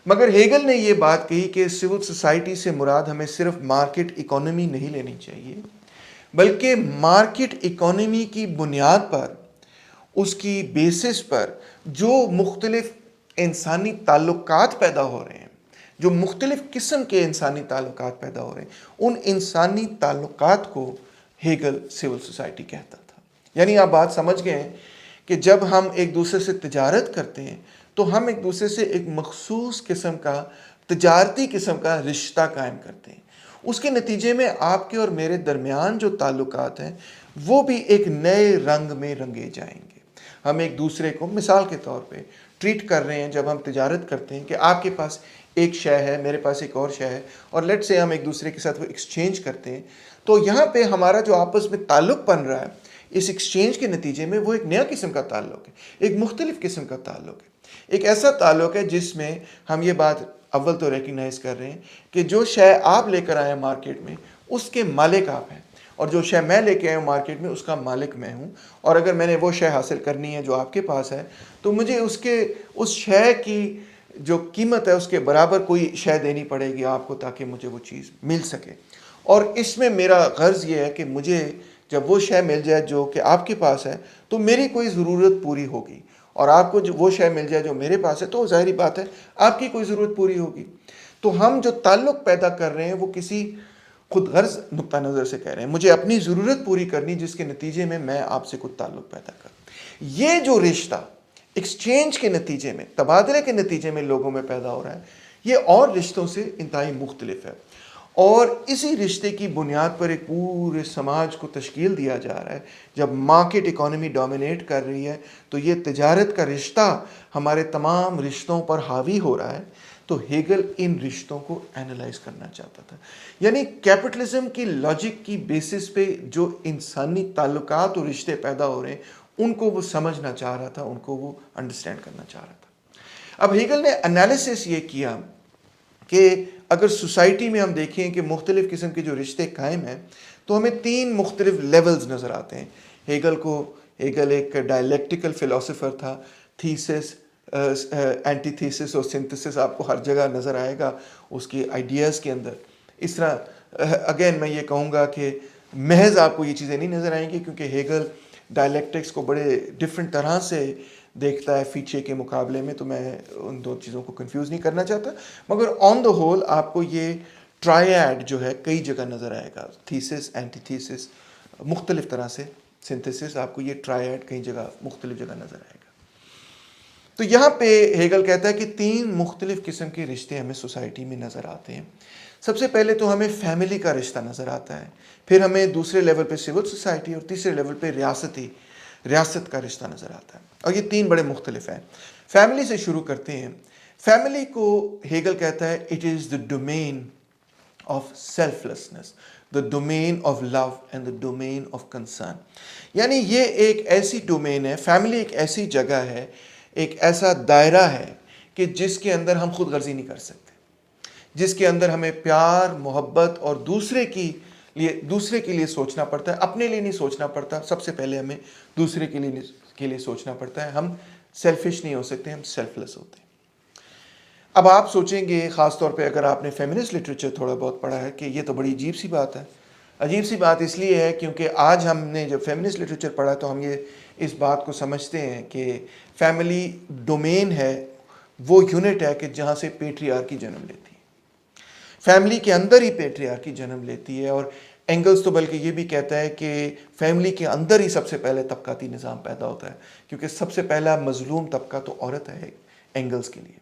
مگر ہیگل نے یہ بات کہی کہ سول سوسائٹی سے مراد ہمیں صرف مارکیٹ اکانومی نہیں لینی چاہیے, بلکہ مارکیٹ اکانومی کی بنیاد پر, اس کی بیسس پر جو مختلف انسانی تعلقات پیدا ہو رہے ہیں, جو مختلف قسم کے انسانی تعلقات پیدا ہو رہے ہیں, ان انسانی تعلقات کو ہیگل سول سوسائٹی کہتا تھا. یعنی آپ بات سمجھ گئے ہیں کہ جب ہم ایک دوسرے سے تجارت کرتے ہیں تو ہم ایک دوسرے سے ایک مخصوص قسم کا تجارتی قسم کا رشتہ قائم کرتے ہیں. اس کے نتیجے میں آپ کے اور میرے درمیان جو تعلقات ہیں وہ بھی ایک نئے رنگ میں رنگے جائیں گے. ہم ایک دوسرے کو مثال کے طور پہ ٹریٹ کر رہے ہیں جب ہم تجارت کرتے ہیں کہ آپ کے پاس ایک شے ہے، میرے پاس ایک اور شے ہے، اور لیٹ سے ہم ایک دوسرے کے ساتھ وہ ایکسچینج کرتے ہیں، تو یہاں پہ ہمارا جو آپس میں تعلق بن رہا ہے اس ایکسچینج کے نتیجے میں وہ ایک نیا قسم کا تعلق ہے، ایک مختلف قسم کا تعلق ہے، ایک ایسا تعلق ہے جس میں ہم یہ بات اول تو ریکگنائز کر رہے ہیں کہ جو شے آپ لے کر آئے مارکیٹ میں اس کے مالک آپ ہیں، اور جو شے میں لے کے آیا ہوں مارکیٹ میں اس کا مالک میں ہوں، اور اگر میں نے وہ شے حاصل کرنی ہے جو آپ کے پاس ہے تو مجھے اس شے کی جو قیمت ہے اس کے برابر کوئی شے دینی پڑے گی آپ کو تاکہ مجھے وہ چیز مل سکے۔ اور اس میں میرا غرض یہ ہے کہ مجھے جب وہ شے مل جائے جو کہ آپ کے پاس ہے تو میری کوئی ضرورت پوری ہوگی، اور آپ کو جو وہ شے مل جائے جو میرے پاس ہے تو ظاہری بات ہے آپ کی کوئی ضرورت پوری ہوگی۔ تو ہم جو تعلق پیدا کر رہے ہیں وہ کسی خود غرض نقطہ نظر سے کہہ رہے ہیں، مجھے اپنی ضرورت پوری کرنی جس کے نتیجے میں آپ سے کچھ تعلق پیدا کروں۔ یہ جو رشتہ ایکسچینج کے نتیجے میں، تبادلے کے نتیجے میں لوگوں میں پیدا ہو رہا ہے، یہ اور رشتوں سے انتہائی مختلف ہے، اور اسی رشتے کی بنیاد پر ایک پورے سماج کو تشکیل دیا جا رہا ہے۔ جب مارکیٹ اکانومی ڈومینیٹ کر رہی ہے تو یہ تجارت کا رشتہ ہمارے تمام رشتوں پر حاوی ہو رہا ہے۔ تو ہیگل ان رشتوں کو اینالائز کرنا چاہتا تھا، یعنی کیپٹلزم کی لاجک کی بیسس پہ جو انسانی تعلقات اور رشتے پیدا ہو رہے ہیں ان کو وہ سمجھنا چاہ رہا تھا، ان کو وہ انڈرسٹینڈ کرنا چاہ رہا تھا۔ اب ہیگل نے انالیسس یہ کیا کہ اگر سوسائٹی میں ہم دیکھیں کہ مختلف قسم کے جو رشتے قائم ہیں تو ہمیں تین مختلف لیولز نظر آتے ہیں۔ ہیگل ایک ڈائلیکٹیکل فلاسفر تھا، تھیسس، اینٹی تھیسس اور سنتھسس آپ کو ہر جگہ نظر آئے گا اس کی آئیڈیاز کے اندر۔ اس طرح اگین میں یہ کہوں گا کہ محض آپ کو یہ چیزیں نہیں نظر آئیں گی کیونکہ ہیگل ڈائلیکٹکس کو بڑے ڈفرینٹ طرح سے دیکھتا ہے فیچے کے مقابلے میں، تو میں ان دو چیزوں کو کنفیوز نہیں کرنا چاہتا، مگر آن دا ہول آپ کو یہ ٹرائیڈ جو ہے کئی جگہ نظر آئے گا، تھیسس، اینٹی تھیسس، مختلف طرح سے سنتھسس، آپ کو یہ ٹرائیڈ کئی جگہ مختلف جگہ نظر آئے گا۔ تو یہاں پہ ہیگل کہتا ہے کہ تین مختلف قسم کے رشتے ہمیں سوسائٹی میں نظر آتے ہیں۔ سب سے پہلے تو ہمیں فیملی کا رشتہ نظر آتا ہے، پھر ہمیں دوسرے لیول پہ سول سوسائٹی، اور تیسرے لیول پہ ریاست کا رشتہ نظر آتا ہے، اور یہ تین بڑے مختلف ہیں۔ فیملی سے شروع کرتے ہیں۔ فیملی کو ہیگل کہتا ہے it is the domain of self licence, the domain of love and the domain of concern, یعنی یہ ایک ایسی ڈومین ہے، فیملی ایک ایسی جگہ ہے، ایک ایسا دائرہ ہے کہ جس کے اندر ہم خود غرضی نہیں کر سکتے، جس کے اندر ہمیں پیار، محبت اور دوسرے کے لیے سوچنا پڑتا ہے، اپنے لیے نہیں سوچنا پڑتا، سب سے پہلے ہمیں دوسرے کے لیے سوچنا پڑتا ہے۔ ہم سیلفش نہیں ہو سکتے، ہم سیلف لیس ہوتے ہیں۔ اب آپ سوچیں گے، خاص طور پہ اگر آپ نے فیمنسٹ لٹریچر تھوڑا بہت پڑھا ہے، کہ یہ تو بڑی عجیب سی بات ہے۔ عجیب سی بات اس لیے ہے کیونکہ آج ہم نے جب فیمنسٹ لٹریچر پڑھا تو ہم اس بات کو سمجھتے ہیں کہ فیملی ڈومین ہے، وہ یونٹ ہے کہ جہاں سے پیٹریارکی جنم لیتی ہے، فیملی کے اندر ہی پیٹریارکی جنم لیتی ہے، اور اینگلز تو بلکہ یہ بھی کہتا ہے کہ فیملی کے اندر ہی سب سے پہلے طبقاتی نظام پیدا ہوتا ہے، کیونکہ سب سے پہلا مظلوم طبقہ تو عورت ہے اینگلز کے لیے۔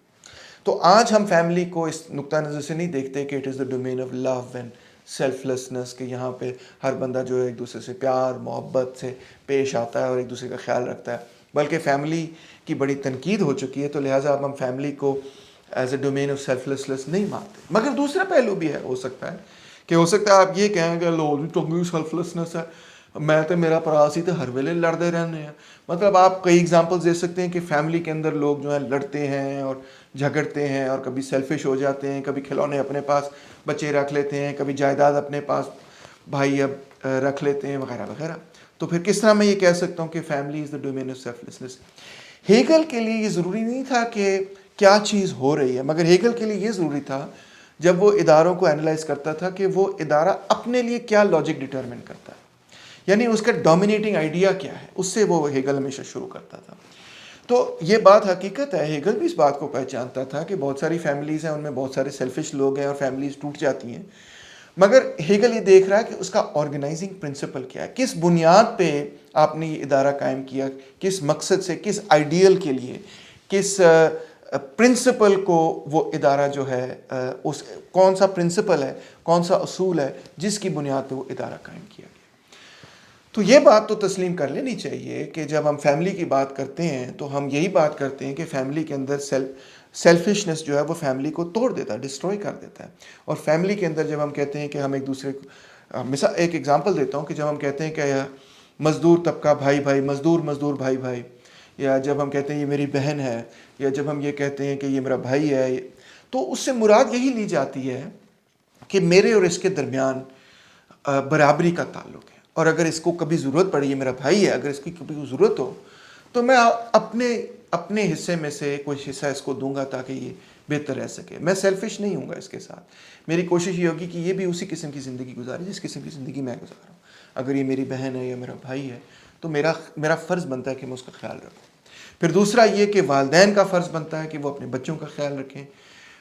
تو آج ہم فیملی کو اس نقطہ نظر سے نہیں دیکھتے کہ it is the domain of love and self licence, کہ یہاں پہ ہر بندہ جو ہے ایک دوسرے سے پیار محبت سے پیش آتا ہے اور ایک دوسرے کا خیال رکھتا ہے، بلکہ فیملی کی بڑی تنقید ہو چکی ہے، تو لہٰذا اب ہم فیملی کو as a domain of self lessons نہیں مانتے۔ مگر دوسرا پہلو بھی ہے، ہو سکتا ہے آپ یہ کہیں کہ لو جی سیلف لیسنس ہے، میں تو میرا پراسی تو ہر ویلے لڑتے رہنے ہیں۔ مطلب آپ کئی ایگزامپلز دے سکتے ہیں کہ فیملی کے اندر لوگ جو ہیں لڑتے ہیں اور جھگڑتے ہیں، اور کبھی سیلفش ہو جاتے ہیں، کبھی کھلونے اپنے پاس بچے رکھ لیتے ہیں، کبھی جائیداد اپنے پاس بھائی اب رکھ لیتے ہیں، وغیرہ وغیرہ۔ تو پھر کس طرح میں یہ کہہ سکتا ہوں کہ family is the domain of self lessons? Hegel کے لیے یہ ضروری نہیں تھا کہ کیا چیز ہو رہی ہے، مگر ہیگل کے لیے یہ ضروری تھا جب وہ اداروں کو اینالائز کرتا تھا کہ وہ ادارہ اپنے لیے کیا لاجک ڈٹرمن کرتا ہے، یعنی اس کا ڈومینیٹنگ آئیڈیا کیا ہے، اس سے وہ ہیگل ہمیشہ شروع کرتا تھا۔ تو یہ بات حقیقت ہے، ہیگل بھی اس بات کو پہچانتا تھا کہ بہت ساری فیملیز ہیں، ان میں بہت سارے سیلفش لوگ ہیں اور فیملیز ٹوٹ جاتی ہیں، مگر ہیگل یہ دیکھ رہا ہے کہ اس کا آرگنائزنگ پرنسپل کیا ہے، کس بنیاد پہ آپ نے یہ ادارہ قائم کیا، کس مقصد سے، کس آئیڈیل کے لیے، کس پرنسپل کو وہ ادارہ جو ہے اس کون سا پرنسپل ہے، کون سا اصول ہے جس کی بنیاد پہ وہ ادارہ قائم کیا گیا۔ تو یہ بات تو تسلیم کر لینی چاہیے کہ جب ہم فیملی کی بات کرتے ہیں تو ہم یہی بات کرتے ہیں کہ فیملی کے اندر سیلفشنس جو ہے وہ فیملی کو توڑ دیتا ہے، ڈسٹروائے کر دیتا ہے. اور فیملی کے اندر جب ہم کہتے ہیں کہ ہم ایک دوسرے کو، مثال ایک ایگزامپل دیتا ہوں، کہ جب ہم کہتے ہیں کہ مزدور طبقہ بھائی بھائی، مزدور بھائی بھائی، یا جب ہم کہتے ہیں یہ میری بہن ہے، یا جب ہم یہ کہتے ہیں کہ یہ میرا بھائی ہے، تو اس سے مراد یہی لی جاتی ہے کہ میرے اور اس کے درمیان برابری کا تعلق ہے. اور اگر اس کو کبھی ضرورت پڑی، یہ میرا بھائی ہے، اگر اس کی کبھی ضرورت ہو تو میں اپنے حصے میں سے کچھ حصہ اس کو دوں گا تاکہ یہ بہتر رہ سکے. میں سیلفش نہیں ہوں گا اس کے ساتھ. میری کوشش یہ ہوگی کہ یہ بھی اسی قسم کی زندگی گزارے جس قسم کی زندگی میں گزار رہا ہوں. اگر یہ میری بہن ہے یا میرا بھائی ہے تو میرا فرض بنتا ہے کہ میں اس کا خیال رکھوں. پھر دوسرا یہ کہ والدین کا فرض بنتا ہے کہ وہ اپنے بچوں کا خیال رکھیں.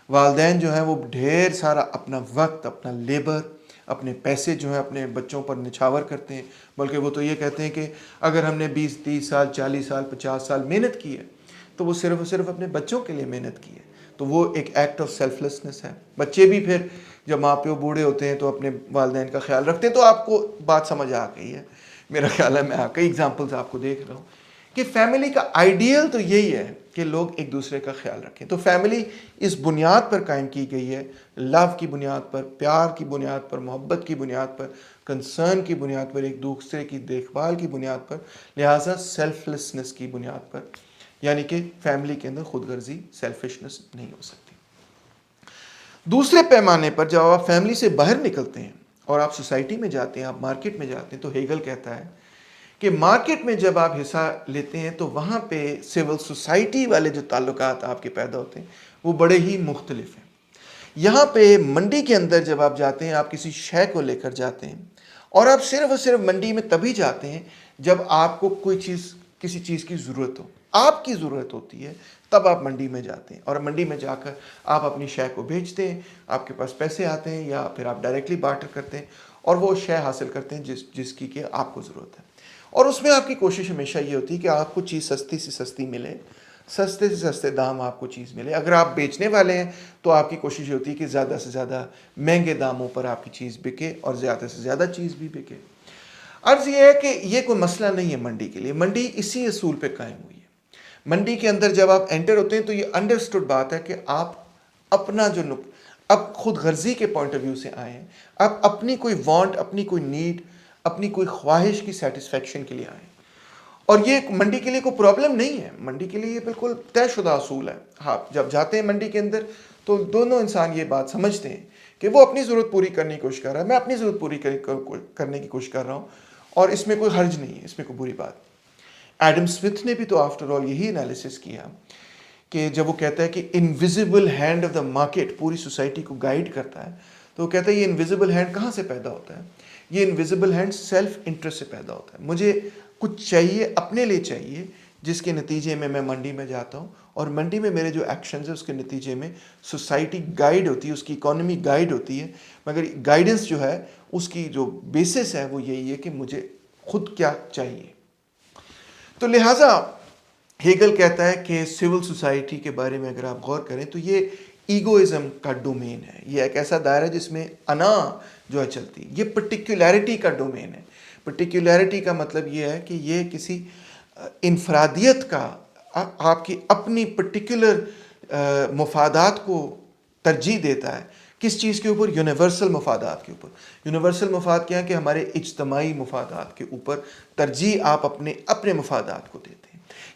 والدین جو ہیں وہ ڈھیر سارا اپنا وقت، اپنا لیبر، اپنے پیسے جو ہیں اپنے بچوں پر نچھاور کرتے ہیں. بلکہ وہ تو یہ کہتے ہیں کہ اگر ہم نے 20-30 سال، 40 سال، 50 سال محنت کی ہے تو وہ صرف اور صرف اپنے بچوں کے لیے محنت کی ہے. تو وہ ایک ایکٹ آف سیلف لیسنس ہے. بچے بھی پھر جب ماں پیو بوڑھے ہوتے ہیں تو اپنے والدین کا خیال رکھتے ہیں. تو آپ کو بات سمجھ آ گئی ہے. میرا خیال ہے میں کئی ایگزامپلز آپ کو دیکھ رہا ہوں کہ فیملی کا آئیڈیل تو یہی ہے کہ لوگ ایک دوسرے کا خیال رکھیں. تو فیملی اس بنیاد پر قائم کی گئی ہے، لو کی بنیاد پر، پیار کی بنیاد پر، محبت کی بنیاد پر، کنسرن کی بنیاد پر، ایک دوسرے کی دیکھ بھال کی بنیاد پر، لہٰذا سیلف لیسنس کی بنیاد پر. یعنی کہ فیملی کے اندر خود غرضی، سیلفشنس نہیں ہو سکتی. دوسرے پیمانے پر جب آپ فیملی سے باہر نکلتے ہیں اور آپ سوسائٹی میں جاتے ہیں، آپ مارکیٹ میں جاتے ہیں، تو ہیگل کہتا ہے کہ مارکیٹ میں جب آپ حصہ لیتے ہیں تو وہاں پہ سول سوسائٹی والے جو تعلقات آپ کے پیدا ہوتے ہیں وہ بڑے ہی مختلف ہیں. یہاں پہ منڈی کے اندر جب آپ جاتے ہیں، آپ کسی شے کو لے کر جاتے ہیں، اور آپ صرف اور صرف منڈی میں تبھی جاتے ہیں جب آپ کو کسی چیز کی ضرورت ہو. آپ کی ضرورت ہوتی ہے تب آپ منڈی میں جاتے ہیں، اور منڈی میں جا کر آپ اپنی شے کو بیچتے ہیں. آپ کے پاس پیسے آتے ہیں یا پھر آپ ڈائریکٹلی بارٹر کرتے ہیں اور وہ شے حاصل کرتے ہیں جس کی کہ آپ کو ضرورت ہے. اور اس میں آپ کی کوشش ہمیشہ یہ ہوتی ہے کہ آپ کو چیز سستی سے سستی ملے، سستے سے سستے دام آپ کو چیز ملے. اگر آپ بیچنے والے ہیں تو آپ کی کوشش یہ ہوتی ہے کہ زیادہ سے زیادہ مہنگے داموں پر آپ کی چیز بکے اور زیادہ سے زیادہ چیز بھی بکے. عرض یہ ہے کہ یہ کوئی مسئلہ نہیں ہے منڈی کے لیے. منڈی اسی اصول پہ قائم ہوئی ہے. منڈی کے اندر جب آپ انٹر ہوتے ہیں تو یہ انڈرسٹوڈ بات ہے کہ آپ اپنا اب خود غرضی کے پوائنٹ آف ویو سے آئے ہیں. آپ اپنی کوئی وانٹ، اپنی کوئی نیڈ، اپنی کوئی خواہش کی سیٹسفیکشن کے لیے آئے. اور یہ منڈی کے لیے کوئی پرابلم نہیں ہے. منڈی کے لیے یہ بالکل طے شدہ اصول ہے. ہاں، جب جاتے ہیں منڈی کے اندر تو دونوں انسان یہ بات سمجھتے ہیں کہ وہ اپنی ضرورت پوری کرنے کی کوشش کر رہا ہے، میں اپنی ضرورت پوری کرنے کی کوشش کر رہا ہوں، اور اس میں کوئی حرج نہیں ہے، اس میں کوئی بری بات. ایڈم اسمتھ نے بھی تو آفٹر آل یہی انالیسس کیا کہ جب وہ کہتا ہے کہ invisible hand of the market پوری سوسائٹی کو گائیڈ کرتا ہے، تو وہ کہتا ہے یہ انویزیبل ہینڈ کہاں سے پیدا ہوتا ہے؟ یہ انویزیبل ہینڈ سیلف انٹرسٹ سے پیدا ہوتا ہے. مجھے کچھ چاہیے، اپنے لیے چاہیے، جس کے نتیجے میں منڈی میں جاتا ہوں، اور منڈی میں میرے جو ایکشنز ہیں اس کے نتیجے میں سوسائٹی گائیڈ ہوتی ہے، اس کی اکانومی گائیڈ ہوتی ہے. مگر گائیڈنس جو ہے اس کی جو بیسس ہے وہ یہی ہے کہ مجھے خود کیا چاہیے. تو لہٰذا ہیگل کہتا ہے کہ سول سوسائٹی کے بارے میں اگر آپ غور کریں تو یہ ایگوازم کا ڈومین ہے. یہ ایک ایسا دائرہ جس میں انا جو ہے چلتی. یہ پرٹیکولیرٹی کا ڈومین ہے. پرٹیکولیرٹی کا مطلب یہ ہے کہ یہ کسی انفرادیت کا، آپ کی اپنی پرٹیکولر مفادات کو ترجیح دیتا ہے. کس چیز کے اوپر؟ یونیورسل مفادات کے اوپر. یونیورسل مفاد کیا ہے کہ ہمارے اجتماعی مفادات کے اوپر ترجیح آپ اپنے مفادات کو دیتے ہیں.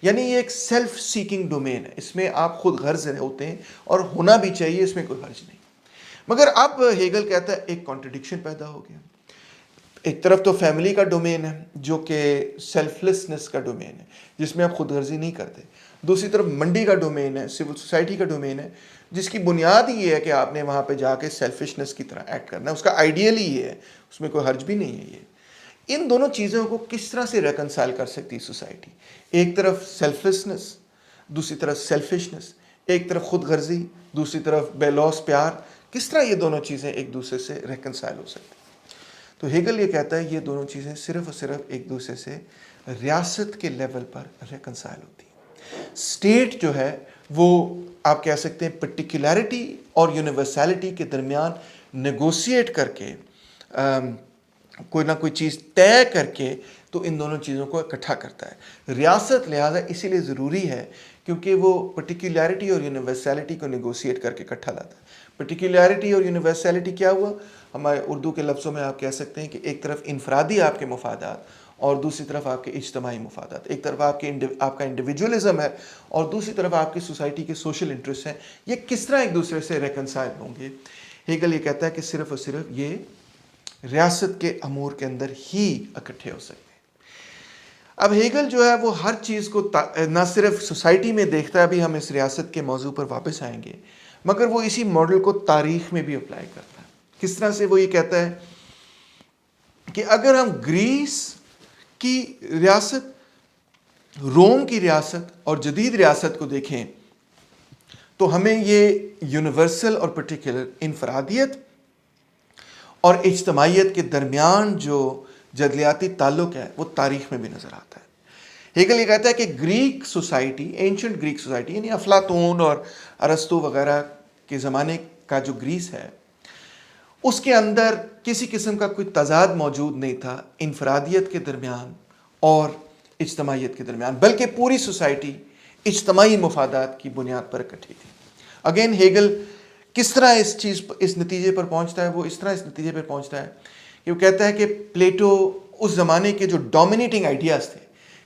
یعنی یہ ایک سیلف سیکنگ ڈومین ہے. اس میں آپ خود غرض ہوتے ہیں اور ہونا بھی چاہیے، اس میں کوئی حرج نہیں. مگر اب ہیگل کہتا ہے ایک کانٹرڈکشن پیدا ہو گیا. ایک طرف تو فیملی کا ڈومین ہے جو کہ سیلف لیسنس کا ڈومین ہے، جس میں آپ خود غرضی نہیں کرتے. دوسری طرف منڈی کا ڈومین ہے، سول سوسائٹی کا ڈومین ہے، جس کی بنیاد ہی یہ ہے کہ آپ نے وہاں پہ جا کے سیلفشنس کی طرح ایکٹ کرنا ہے. اس کا آئیڈیل ہی یہ ہے، اس میں کوئی حرج بھی نہیں ہے. ان دونوں چیزوں کو کس طرح سے ریکنسائل کر سکتی سوسائٹی؟ ایک طرف سیلفلیسنس، دوسری طرف سیلفشنس. ایک طرف خود غرضی، دوسری طرف بے لوث پیار. کس طرح یہ دونوں چیزیں ایک دوسرے سے ریکنسائل ہو سکتی؟ تو ہیگل یہ کہتا ہے یہ دونوں چیزیں صرف اور صرف ایک دوسرے سے ریاست کے لیول پر ریکنسائل ہوتی ہیں. اسٹیٹ جو ہے وہ آپ کہہ سکتے ہیں پرٹیکولیرٹی اور یونیورسلٹی کے درمیان نیگوسیٹ کر کے کوئی نہ کوئی چیز طے کر کے تو ان دونوں چیزوں کو اکٹھا کرتا ہے۔ ریاست لہٰذا اسی لیے ضروری ہے کیونکہ وہ پرٹیکولیرٹی اور یونیورسیلٹی کو نیگوشیٹ کر کے اکٹھا لاتا ہے۔ پرٹیکولیرٹی اور یونیورسیلٹی کیا ہوا؟ ہمارے اردو کے لفظوں میں آپ کہہ سکتے ہیں کہ ایک طرف انفرادی آپ کے مفادات اور دوسری طرف آپ کے اجتماعی مفادات، ایک طرف آپ کا انڈیویجولزم ہے اور دوسری طرف آپ کی سوسائٹی کے سوشل انٹرسٹ ہیں، یہ کس طرح ایک دوسرے سے ریکنسائل ہوں گے؟ ہیگل یہ کہتا ہے کہ صرف اور صرف یہ ریاست کے امور کے اندر ہی اکٹھے ہو سکتے ہیں۔ اب ہیگل جو ہے وہ ہر چیز کو نہ صرف سوسائٹی میں دیکھتا ہے، ابھی ہم اس ریاست کے موضوع پر واپس آئیں گے، مگر وہ اسی ماڈل کو تاریخ میں بھی اپلائی کرتا ہے۔ کس طرح سے؟ وہ یہ کہتا ہے کہ اگر ہم گریس کی ریاست، روم کی ریاست اور جدید ریاست کو دیکھیں تو ہمیں یہ یونیورسل اور پرٹیکولر انفرادیت اور اجتماعیت کے درمیان جو جدلیاتی تعلق ہے وہ تاریخ میں بھی نظر آتا ہے۔ ہیگل یہ کہتا ہے کہ Greek society, ancient Greek society یعنی افلاطون اور ارسطو وغیرہ کے زمانے کا جو گریس ہے، اس کے اندر کسی قسم کا کوئی تضاد موجود نہیں تھا انفرادیت کے درمیان اور اجتماعیت کے درمیان، بلکہ پوری سوسائٹی اجتماعی مفادات کی بنیاد پر اکٹھی تھی۔ اگین ہیگل کس طرح اس نتیجے پر پہنچتا ہے؟ وہ اس طرح اس نتیجے پر پہنچتا ہے کہ وہ کہتا ہے کہ پلیٹو اس زمانے کے جو ڈومینیٹنگ آئیڈیاز تھے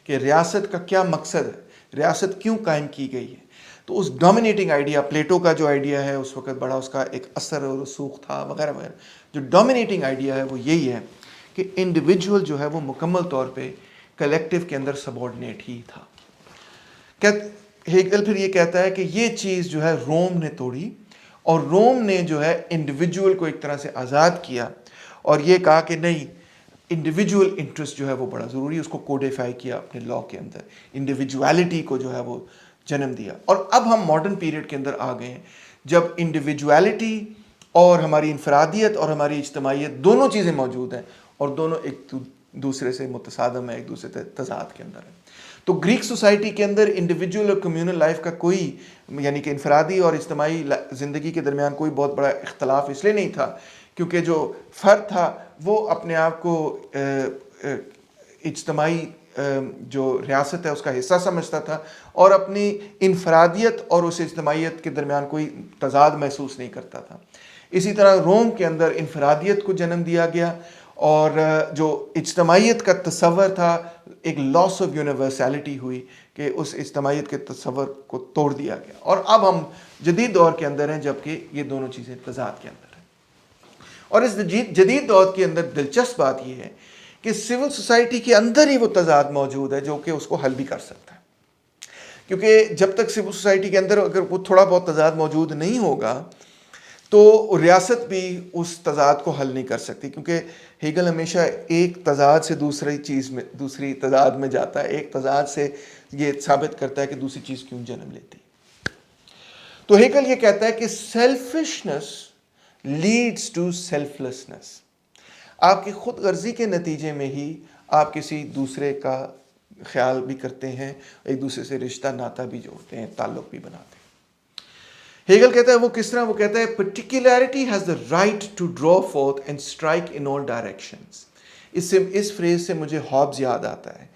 کہ ریاست کا کیا مقصد ہے، ریاست کیوں قائم کی گئی ہے، تو اس ڈومینیٹنگ آئیڈیا، پلیٹو کا جو آئیڈیا ہے اس وقت بڑا اس کا ایک اثر اور رسوخ تھا وغیرہ وغیرہ، جو ڈومینیٹنگ آئیڈیا ہے وہ یہی ہے کہ انڈیویجول جو ہے وہ مکمل طور پہ کلیکٹیو کے اندر سبارڈینیٹ ہی تھا۔ ہیگل پھر یہ کہتا ہے کہ یہ چیز جو ہے روم نے توڑی، اور روم نے جو ہے انڈیویجول کو ایک طرح سے آزاد کیا اور یہ کہا کہ نہیں، انڈیویجول انٹرسٹ جو ہے وہ بڑا ضروری ہے، اس کو کوڈیفائی کیا اپنے لاء کے اندر، انڈیویجویلٹی کو جو ہے وہ جنم دیا۔ اور اب ہم ماڈرن پیریڈ کے اندر آ گئے ہیں جب انڈیویجویلٹی اور ہماری انفرادیت اور ہماری اجتماعیت دونوں چیزیں موجود ہیں اور دونوں ایک دوسرے سے متصادم ہیں، ایک دوسرے سے تضاد کے اندر ہیں۔ تو گریک سوسائٹی کے اندر انڈیویجول اور کمیونل لائف کا کوئی، یعنی کہ انفرادی اور اجتماعی زندگی کے درمیان کوئی بہت بڑا اختلاف اس لیے نہیں تھا کیونکہ جو فرد تھا وہ اپنے آپ کو اجتماعی جو ریاست ہے اس کا حصہ سمجھتا تھا اور اپنی انفرادیت اور اس اجتماعیت کے درمیان کوئی تضاد محسوس نہیں کرتا تھا۔ اسی طرح روم کے اندر انفرادیت کو جنم دیا گیا اور جو اجتماعیت کا تصور تھا، ایک لاس آف یونیورسیلٹی ہوئی کہ اس اجتماعیت کے تصور کو توڑ دیا گیا، اور اب ہم جدید دور کے اندر ہیں جبکہ یہ دونوں چیزیں تضاد کے اندر ہیں۔ اور اس جدید دور کے اندر دلچسپ بات یہ ہے کہ سول سوسائٹی کے اندر ہی وہ تضاد موجود ہے جو کہ اس کو حل بھی کر سکتا ہے، کیونکہ جب تک سول سوسائٹی کے اندر اگر وہ تھوڑا بہت تضاد موجود نہیں ہوگا تو ریاست بھی اس تضاد کو حل نہیں کر سکتی، کیونکہ ہیگل ہمیشہ ایک تضاد سے دوسری تضاد میں جاتا ہے، ایک تضاد سے یہ ثابت کرتا ہے کہ دوسری چیز کیوں جنم لیتی۔ تو ہیگل یہ کہتا ہے کہ سیلفشنس لیڈز ٹو سیلفلیسنس، آپ کی خود غرضی کے نتیجے میں ہی آپ کسی دوسرے کا خیال بھی کرتے ہیں، ایک دوسرے سے رشتہ ناتا بھی جوڑتے ہیں، تعلق بھی بناتے ہیں۔ ہیگل کہتا ہے وہ کس طرح؟ وہ کہتا ہے particularity has the right to draw forth and strike in all directions۔ اس فریز سے مجھے ہابز یاد آتا ہے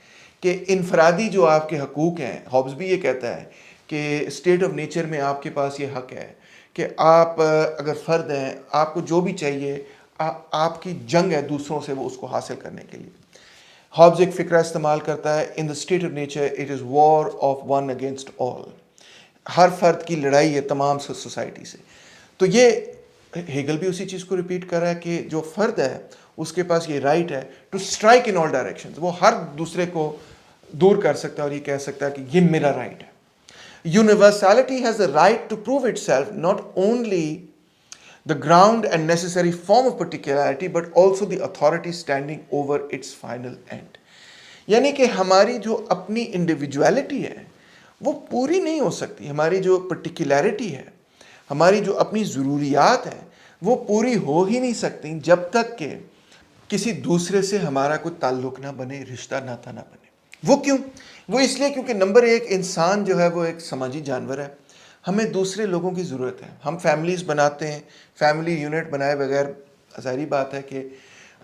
کہ انفرادی جو آپ کے حقوق ہیں، ہابز بھی یہ کہتا ہے کہ اسٹیٹ آف نیچر میں آپ کے پاس یہ حق ہے کہ آپ اگر فرد ہیں، آپ کو جو بھی چاہیے، آپ کی جنگ ہے دوسروں سے وہ اس کو حاصل کرنے کے لیے۔ ہابز ایک فکرہ استعمال کرتا ہے in the state of nature it is war of one against all، ہر فرد کی لڑائی ہے تمام سوسائٹی سے۔ تو یہ ہیگل بھی اسی چیز کو ریپیٹ کر رہا ہے کہ جو فرد ہے اس کے پاس یہ رائٹ ہے to strike in all directions, وہ ہر دوسرے کو دور کر سکتا ہے اور یہ کہہ سکتا ہے کہ یہ میرا رائٹ ہے۔ University has a right to prove itself not only the ground and necessary form of particularity but also the authority standing over its final end۔ یعنی کہ ہماری جو اپنی انڈیویجویلٹی ہے وہ پوری نہیں ہو سکتی، ہماری جو پرٹیکولیرٹی ہے، ہماری جو اپنی ضروریات ہیں وہ پوری ہو ہی نہیں سکتی جب تک کہ کسی دوسرے سے ہمارا کوئی تعلق نہ بنے، رشتہ ناتا نہ بنے۔ وہ کیوں؟ وہ اس لیے کیونکہ نمبر ایک، انسان جو ہے وہ ایک سماجی جانور ہے، ہمیں دوسرے لوگوں کی ضرورت ہے۔ ہم فیملیز بناتے ہیں، فیملی یونٹ بنائے بغیر ظاہری بات ہے کہ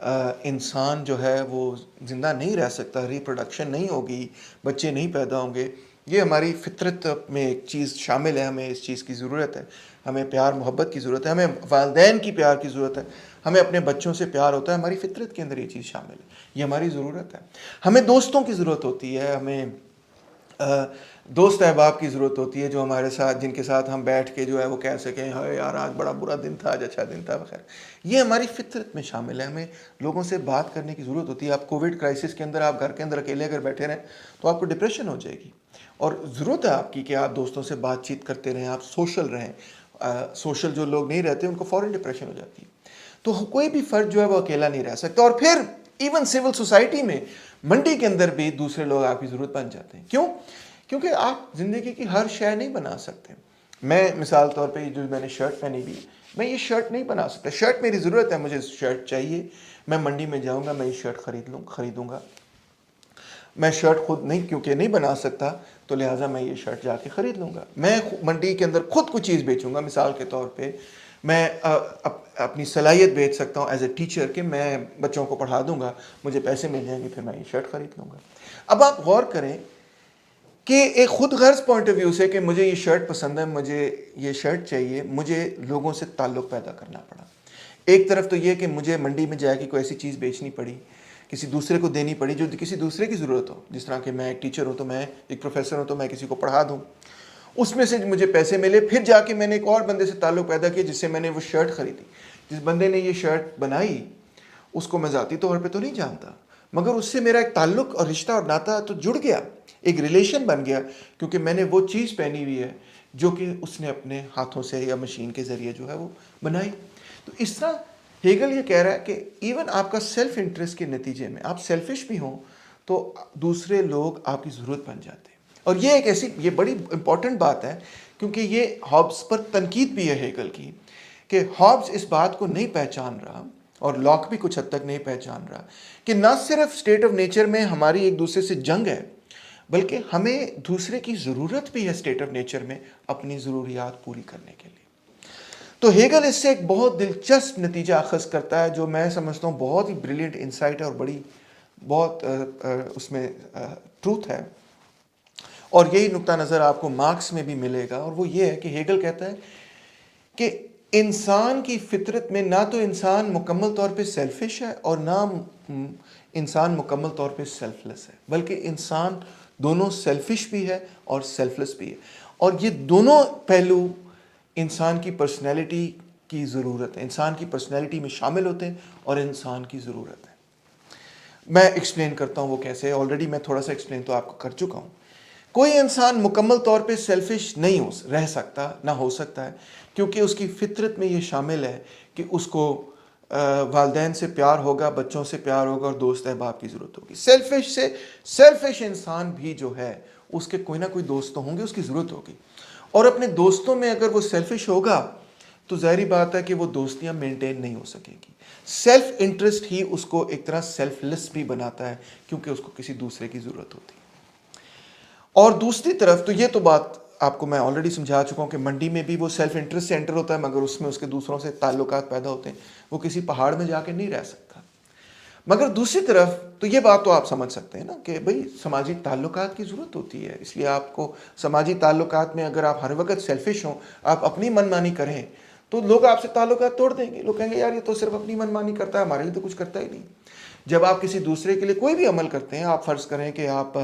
انسان جو ہے وہ زندہ نہیں رہ سکتا، ریپروڈکشن نہیں ہوگی، بچے نہیں پیدا ہوں گے. یہ ہماری فطرت میں ایک چیز شامل ہے، ہمیں اس چیز کی ضرورت ہے. ہمیں پیار محبت کی ضرورت ہے، ہمیں والدین کی پیار کی ضرورت ہے، ہمیں اپنے بچوں سے پیار ہوتا ہے. ہماری فطرت کے اندر یہ چیز شامل ہے، یہ ہماری ضرورت ہے. ہمیں دوستوں کی ضرورت ہوتی ہے، ہمیں دوست احباب کی ضرورت ہوتی ہے جو ہمارے ساتھ، جن کے ساتھ ہم بیٹھ کے جو ہے وہ کہہ سکیں ہائے یار آج بڑا برا دن تھا، آج اچھا دن تھا بخیر. یہ ہماری فطرت میں شامل ہے. ہمیں لوگوں سے بات کرنے کی ضرورت ہوتی ہے. آپ کووڈ کرائسس کے اندر آپ گھر کے اندر اکیلے اگر بیٹھے رہیں تو آپ کو ڈپریشن ہو جائے گی، اور ضرورت ہے آپ کی کہ آپ دوستوں سے بات چیت کرتے رہیں، آپ سوشل رہیں. سوشل جو لوگ نہیں رہتے ان کو فوراً ڈپریشن ہو جاتی ہے. تو کوئی بھی فرد جو ہے وہ اکیلا نہیں رہ سکتا. اور پھر ایون سول سوسائٹی میں، منڈی کے اندر بھی دوسرے لوگ آپ کی ضرورت بن جاتے ہیں. کیوں؟ کیونکہ آپ زندگی کی ہر شے نہیں بنا سکتے. میں مثال طور پہ جو میں نے شرٹ پہنی ہوئی، میں یہ شرٹ نہیں بنا سکتا. شرٹ میری ضرورت ہے، مجھے شرٹ چاہیے، میں منڈی میں جاؤں گا، میں یہ شرٹ خریدوں گا. میں شرٹ خود نہیں کیونکہ نہیں بنا سکتا تو لہٰذا میں یہ شرٹ جا کے خرید لوں گا. میں منڈی کے اندر خود کوئی چیز بیچوں گا. مثال کے طور پہ میں اپنی صلاحیت بیچ سکتا ہوں ایز اے ٹیچر کہ میں بچوں کو پڑھا دوں گا، مجھے پیسے مل جائیں گے، پھر میں یہ شرٹ خرید لوں گا. اب آپ غور کریں کہ ایک خود غرض پوائنٹ آف ویو سے کہ مجھے یہ شرٹ پسند ہے، مجھے یہ شرٹ چاہیے، مجھے لوگوں سے تعلق پیدا کرنا پڑا. ایک طرف تو یہ کہ مجھے منڈی میں جا کے کوئی ایسی چیز بیچنی پڑی، کسی دوسرے کو دینی پڑی جو کسی دوسرے کی ضرورت ہو. جس طرح کہ میں ایک ٹیچر ہوں تو میں ایک پروفیسر ہوں تو میں کسی کو پڑھا دوں، اس میں سے مجھے پیسے ملے. پھر جا کے میں نے ایک اور بندے سے تعلق پیدا کیا جس سے میں نے وہ شرٹ خریدی. جس بندے نے یہ شرٹ بنائی اس کو میں ذاتی طور پہ تو نہیں جانتا، مگر اس سے میرا ایک تعلق اور رشتہ اور ناتا تو جڑ گیا، ایک ریلیشن بن گیا، کیونکہ میں نے وہ چیز پہنی ہوئی ہے جو کہ اس نے اپنے ہاتھوں سے یا مشین کے ذریعے جو ہے وہ بنائی. تو اس طرح ہیگل یہ کہہ رہا ہے کہ ایون آپ کا سیلف انٹرسٹ کے نتیجے میں آپ سیلفش بھی ہوں تو دوسرے لوگ آپ کی ضرورت بن جاتے ہیں. اور یہ ایک ایسی، یہ بڑی امپورٹنٹ بات ہے کیونکہ یہ ہابس پر تنقید بھی ہے ہیگل کی، کہ ہابس اس بات کو نہیں پہچان رہا اور لاک بھی کچھ حد تک نہیں پہچان رہا کہ نہ صرف اسٹیٹ آف نیچر میں ہماری ایک دوسرے سے جنگ ہے، بلکہ ہمیں دوسرے کی ضرورت بھی ہے اسٹیٹ آف نیچر میں اپنی ضروریات پوری کرنے کے لیے. تو ہیگل اس سے ایک بہت دلچسپ نتیجہ اخذ کرتا ہے جو میں سمجھتا ہوں بہت ہی بریلینٹ انسائٹ ہے اور بڑی بہت اس میں ٹروتھ ہے. اور یہی نقطہ نظر آپ کو مارکس میں بھی ملے گا، اور وہ یہ ہے کہ ہیگل کہتا ہے کہ انسان کی فطرت میں نہ تو انسان مکمل طور پہ سیلفش ہے اور نہ انسان مکمل طور پہ سیلف لیس ہے، بلکہ انسان دونوں سیلفش بھی ہے اور سیلف لیس بھی ہے. اور یہ دونوں پہلو انسان کی پرسنالٹی کی ضرورت ہے، انسان کی پرسنالٹی میں شامل ہوتے ہیں اور انسان کی ضرورت ہے. میں ایکسپلین کرتا ہوں وہ کیسے. آلریڈی میں تھوڑا سا ایکسپلین تو آپ کو کر چکا ہوں. کوئی انسان مکمل طور پہ سیلفش نہیں رہ سکتا، نہ ہو سکتا ہے، کیونکہ اس کی فطرت میں یہ شامل ہے کہ اس کو والدین سے پیار ہوگا، بچوں سے پیار ہوگا اور دوست احباب کی ضرورت ہوگی. سیلفش انسان بھی جو ہے اس کے کوئی نہ کوئی دوست تو ہوں گے، اس کی ضرورت ہوگی. اور اپنے دوستوں میں اگر وہ سیلفش ہوگا تو ظاہری بات ہے کہ وہ دوستیاں مینٹین نہیں ہو سکیں گی. سیلف انٹرسٹ ہی اس کو ایک طرح سیلف لیس بھی بناتا ہے کیونکہ اس کو کسی دوسرے کی ضرورت ہوتی ہے. اور دوسری طرف تو یہ تو بات آپ کو میں آلریڈی سمجھا چکا ہوں کہ منڈی میں بھی وہ سیلف انٹرسٹ سے انٹر ہوتا ہے، مگر اس میں اس کے دوسروں سے تعلقات پیدا ہوتے ہیں. وہ کسی پہاڑ میں جا کے نہیں رہ سکتا. مگر دوسری طرف تو یہ بات تو آپ سمجھ سکتے ہیں نا کہ بھئی سماجی تعلقات کی ضرورت ہوتی ہے. اس لیے آپ کو سماجی تعلقات میں اگر آپ ہر وقت سیلفش ہوں، آپ اپنی من مانی کریں تو لوگ آپ سے تعلقات توڑ دیں گے. لوگ کہیں گے یار یہ تو صرف اپنی من مانی کرتا ہے، ہمارے لیے تو کچھ کرتا ہی نہیں. جب آپ کسی دوسرے کے لیے کوئی بھی عمل کرتے ہیں، آپ فرض کریں کہ آپ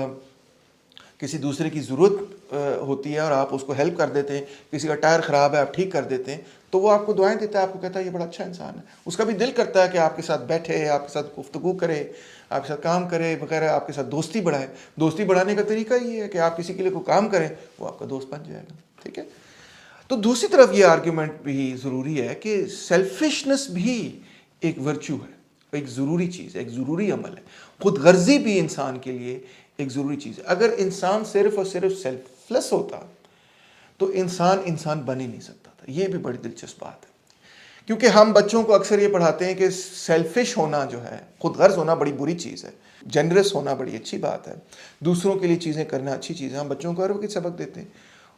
کسی دوسرے کی ضرورت ہوتی ہے اور آپ اس کو ہیلپ کر دیتے ہیں، کسی کا ٹائر خراب ہے آپ ٹھیک کر دیتے ہیں، تو وہ آپ کو دعائیں دیتا ہے، آپ کو کہتا ہے یہ بڑا اچھا انسان ہے. اس کا بھی دل کرتا ہے کہ آپ کے ساتھ بیٹھے، آپ کے ساتھ گفتگو کرے، آپ کے ساتھ کام کرے وغیرہ، آپ کے ساتھ دوستی بڑھائے. دوستی بڑھانے کا طریقہ یہ ہے کہ آپ کسی کے لیے کوئی کام کریں، وہ آپ کا دوست بن جائے گا. ٹھیک ہے. تو دوسری طرف یہ آرگیومنٹ بھی ضروری ہے کہ سیلفشنس بھی ایک ورچو ہے، ایک ضروری چیز ہے، ایک ضروری عمل ہے. خود غرضی بھی انسان کے لیے ایک ضروری چیز ہے. اگر انسان صرف اور صرف سیلف لیس ہوتا تو انسان بن ہی نہیں سکتا تھا. یہ بھی بڑی دلچسپ بات ہے کیونکہ ہم بچوں کو اکثر یہ پڑھاتے ہیں کہ سیلفش ہونا جو ہے، خود غرض ہونا بڑی بری چیز ہے، جنرس ہونا بڑی اچھی بات ہے، دوسروں کے لیے چیزیں کرنا اچھی چیز ہے. ہم بچوں کو ہر وقت سبق دیتے ہیں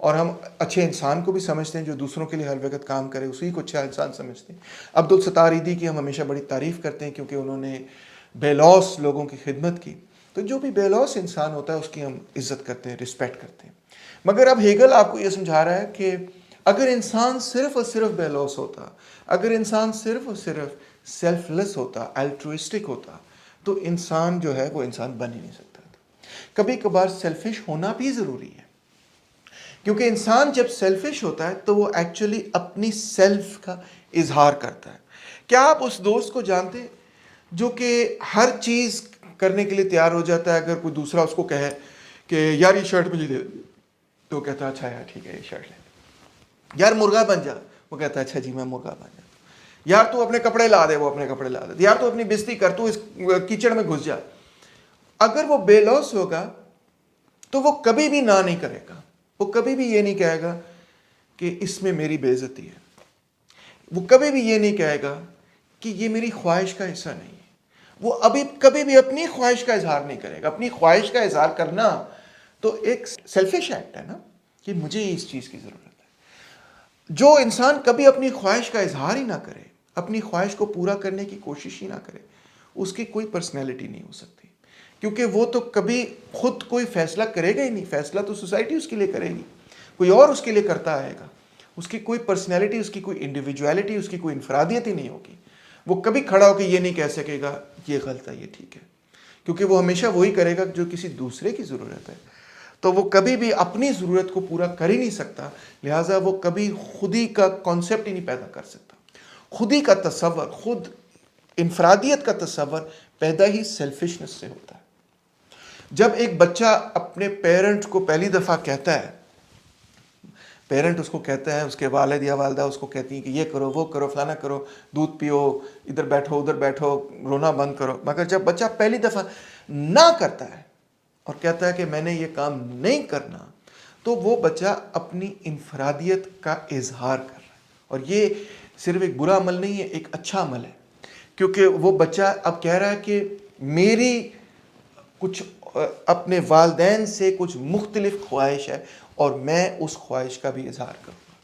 اور ہم اچھے انسان کو بھی سمجھتے ہیں جو دوسروں کے لیے ہر وقت کام کرے، اسی کو اچھا انسان سمجھتے ہیں۔ عبدالستار ایدھی کی ہم ہمیشہ بڑی تعریف کرتے ہیں کیونکہ انہوں نے بے لوث لوگوں کی خدمت کی۔ تو جو بھی بے لوث انسان ہوتا ہے اس کی ہم عزت کرتے ہیں، رسپیکٹ کرتے ہیں۔ مگر اب ہیگل آپ کو یہ سمجھا رہا ہے کہ اگر انسان صرف اور صرف بے لوث ہوتا، اگر انسان صرف اور صرف سیلف لیس ہوتا، الٹروئسٹک ہوتا، تو انسان جو ہے وہ انسان بن ہی نہیں سکتا تھا۔ کبھی کبھار سیلفش ہونا بھی ضروری ہے، کیونکہ انسان جب سیلفش ہوتا ہے تو وہ ایکچولی اپنی سیلف کا اظہار کرتا ہے۔ کیا آپ اس دوست کو جانتے ہیں جو کہ ہر چیز کرنے کے لیے تیار ہو جاتا ہے؟ اگر کوئی دوسرا اس کو کہے کہ یار یہ شرٹ مجھے دے دے، تو وہ کہتا ہے اچھا یار ٹھیک ہے یہ شرٹ لے۔ یار مرغا بن جا، وہ کہتا ہے اچھا جی میں مرغا بن جاتا ہوں۔ یار تو اپنے کپڑے لا دے، وہ اپنے کپڑے لا دے۔ یار تو اپنی بستری کر، تو اس کیچڑ میں گھس جا۔ اگر وہ بے لوث ہوگا تو وہ کبھی بھی نہ نہیں کرے گا، وہ کبھی بھی یہ نہیں کہے گا کہ اس میں میری بے عزتی ہے، وہ کبھی بھی یہ نہیں کہے گا کہ یہ میری خواہش کا حصہ نہیں ہے۔ وہ کبھی بھی اپنی خواہش کا اظہار نہیں کرے گا۔ اپنی خواہش کا اظہار کرنا تو ایک سیلفش ایکٹ ہے نا، کہ مجھے اس چیز کی ضرورت ہے۔ جو انسان کبھی اپنی خواہش کا اظہار ہی نہ کرے، اپنی خواہش کو پورا کرنے کی کوشش ہی نہ کرے، اس کی کوئی پرسنالٹی نہیں ہو سکتی، کیونکہ وہ تو کبھی خود کوئی فیصلہ کرے گا ہی نہیں۔ فیصلہ تو سوسائٹی اس کے لیے کرے گی، کوئی اور اس کے لیے کرتا آئے گا۔ اس کی کوئی پرسنالٹی، اس کی کوئی انڈیویجویلٹی، اس کی کوئی انفرادیت ہی نہیں ہوگی۔ وہ کبھی کھڑا ہو کے یہ نہیں کہہ سکے گا یہ غلط ہے یہ ٹھیک ہے، کیونکہ وہ ہمیشہ وہی کرے گا جو کسی دوسرے کی ضرورت ہے۔ تو وہ کبھی بھی اپنی ضرورت کو پورا کر ہی نہیں سکتا، لہٰذا وہ کبھی خودی کا کانسیپٹ ہی نہیں پیدا کر سکتا۔ خودی کا تصور، خود انفرادیت کا تصور پیدا ہی سیلفشنس سے ہوتا ہے۔ جب ایک بچہ اپنے پیرنٹ کو پہلی دفعہ کہتا ہے، پیرنٹ اس کو کہتا ہے، اس کے والد یا والدہ اس کو کہتی ہیں کہ یہ کرو وہ کرو فلانا کرو، دودھ پیو، ادھر بیٹھو ادھر بیٹھو، رونا بند کرو۔ مگر جب بچہ پہلی دفعہ نہ کرتا ہے اور کہتا ہے کہ میں نے یہ کام نہیں کرنا، تو وہ بچہ اپنی انفرادیت کا اظہار کر رہا ہے۔ اور یہ صرف ایک برا عمل نہیں ہے، ایک اچھا عمل ہے، کیونکہ وہ بچہ اب کہہ رہا ہے کہ میری کچھ اپنے والدین سے کچھ مختلف خواہش ہے اور میں اس خواہش کا بھی اظہار کروں گا۔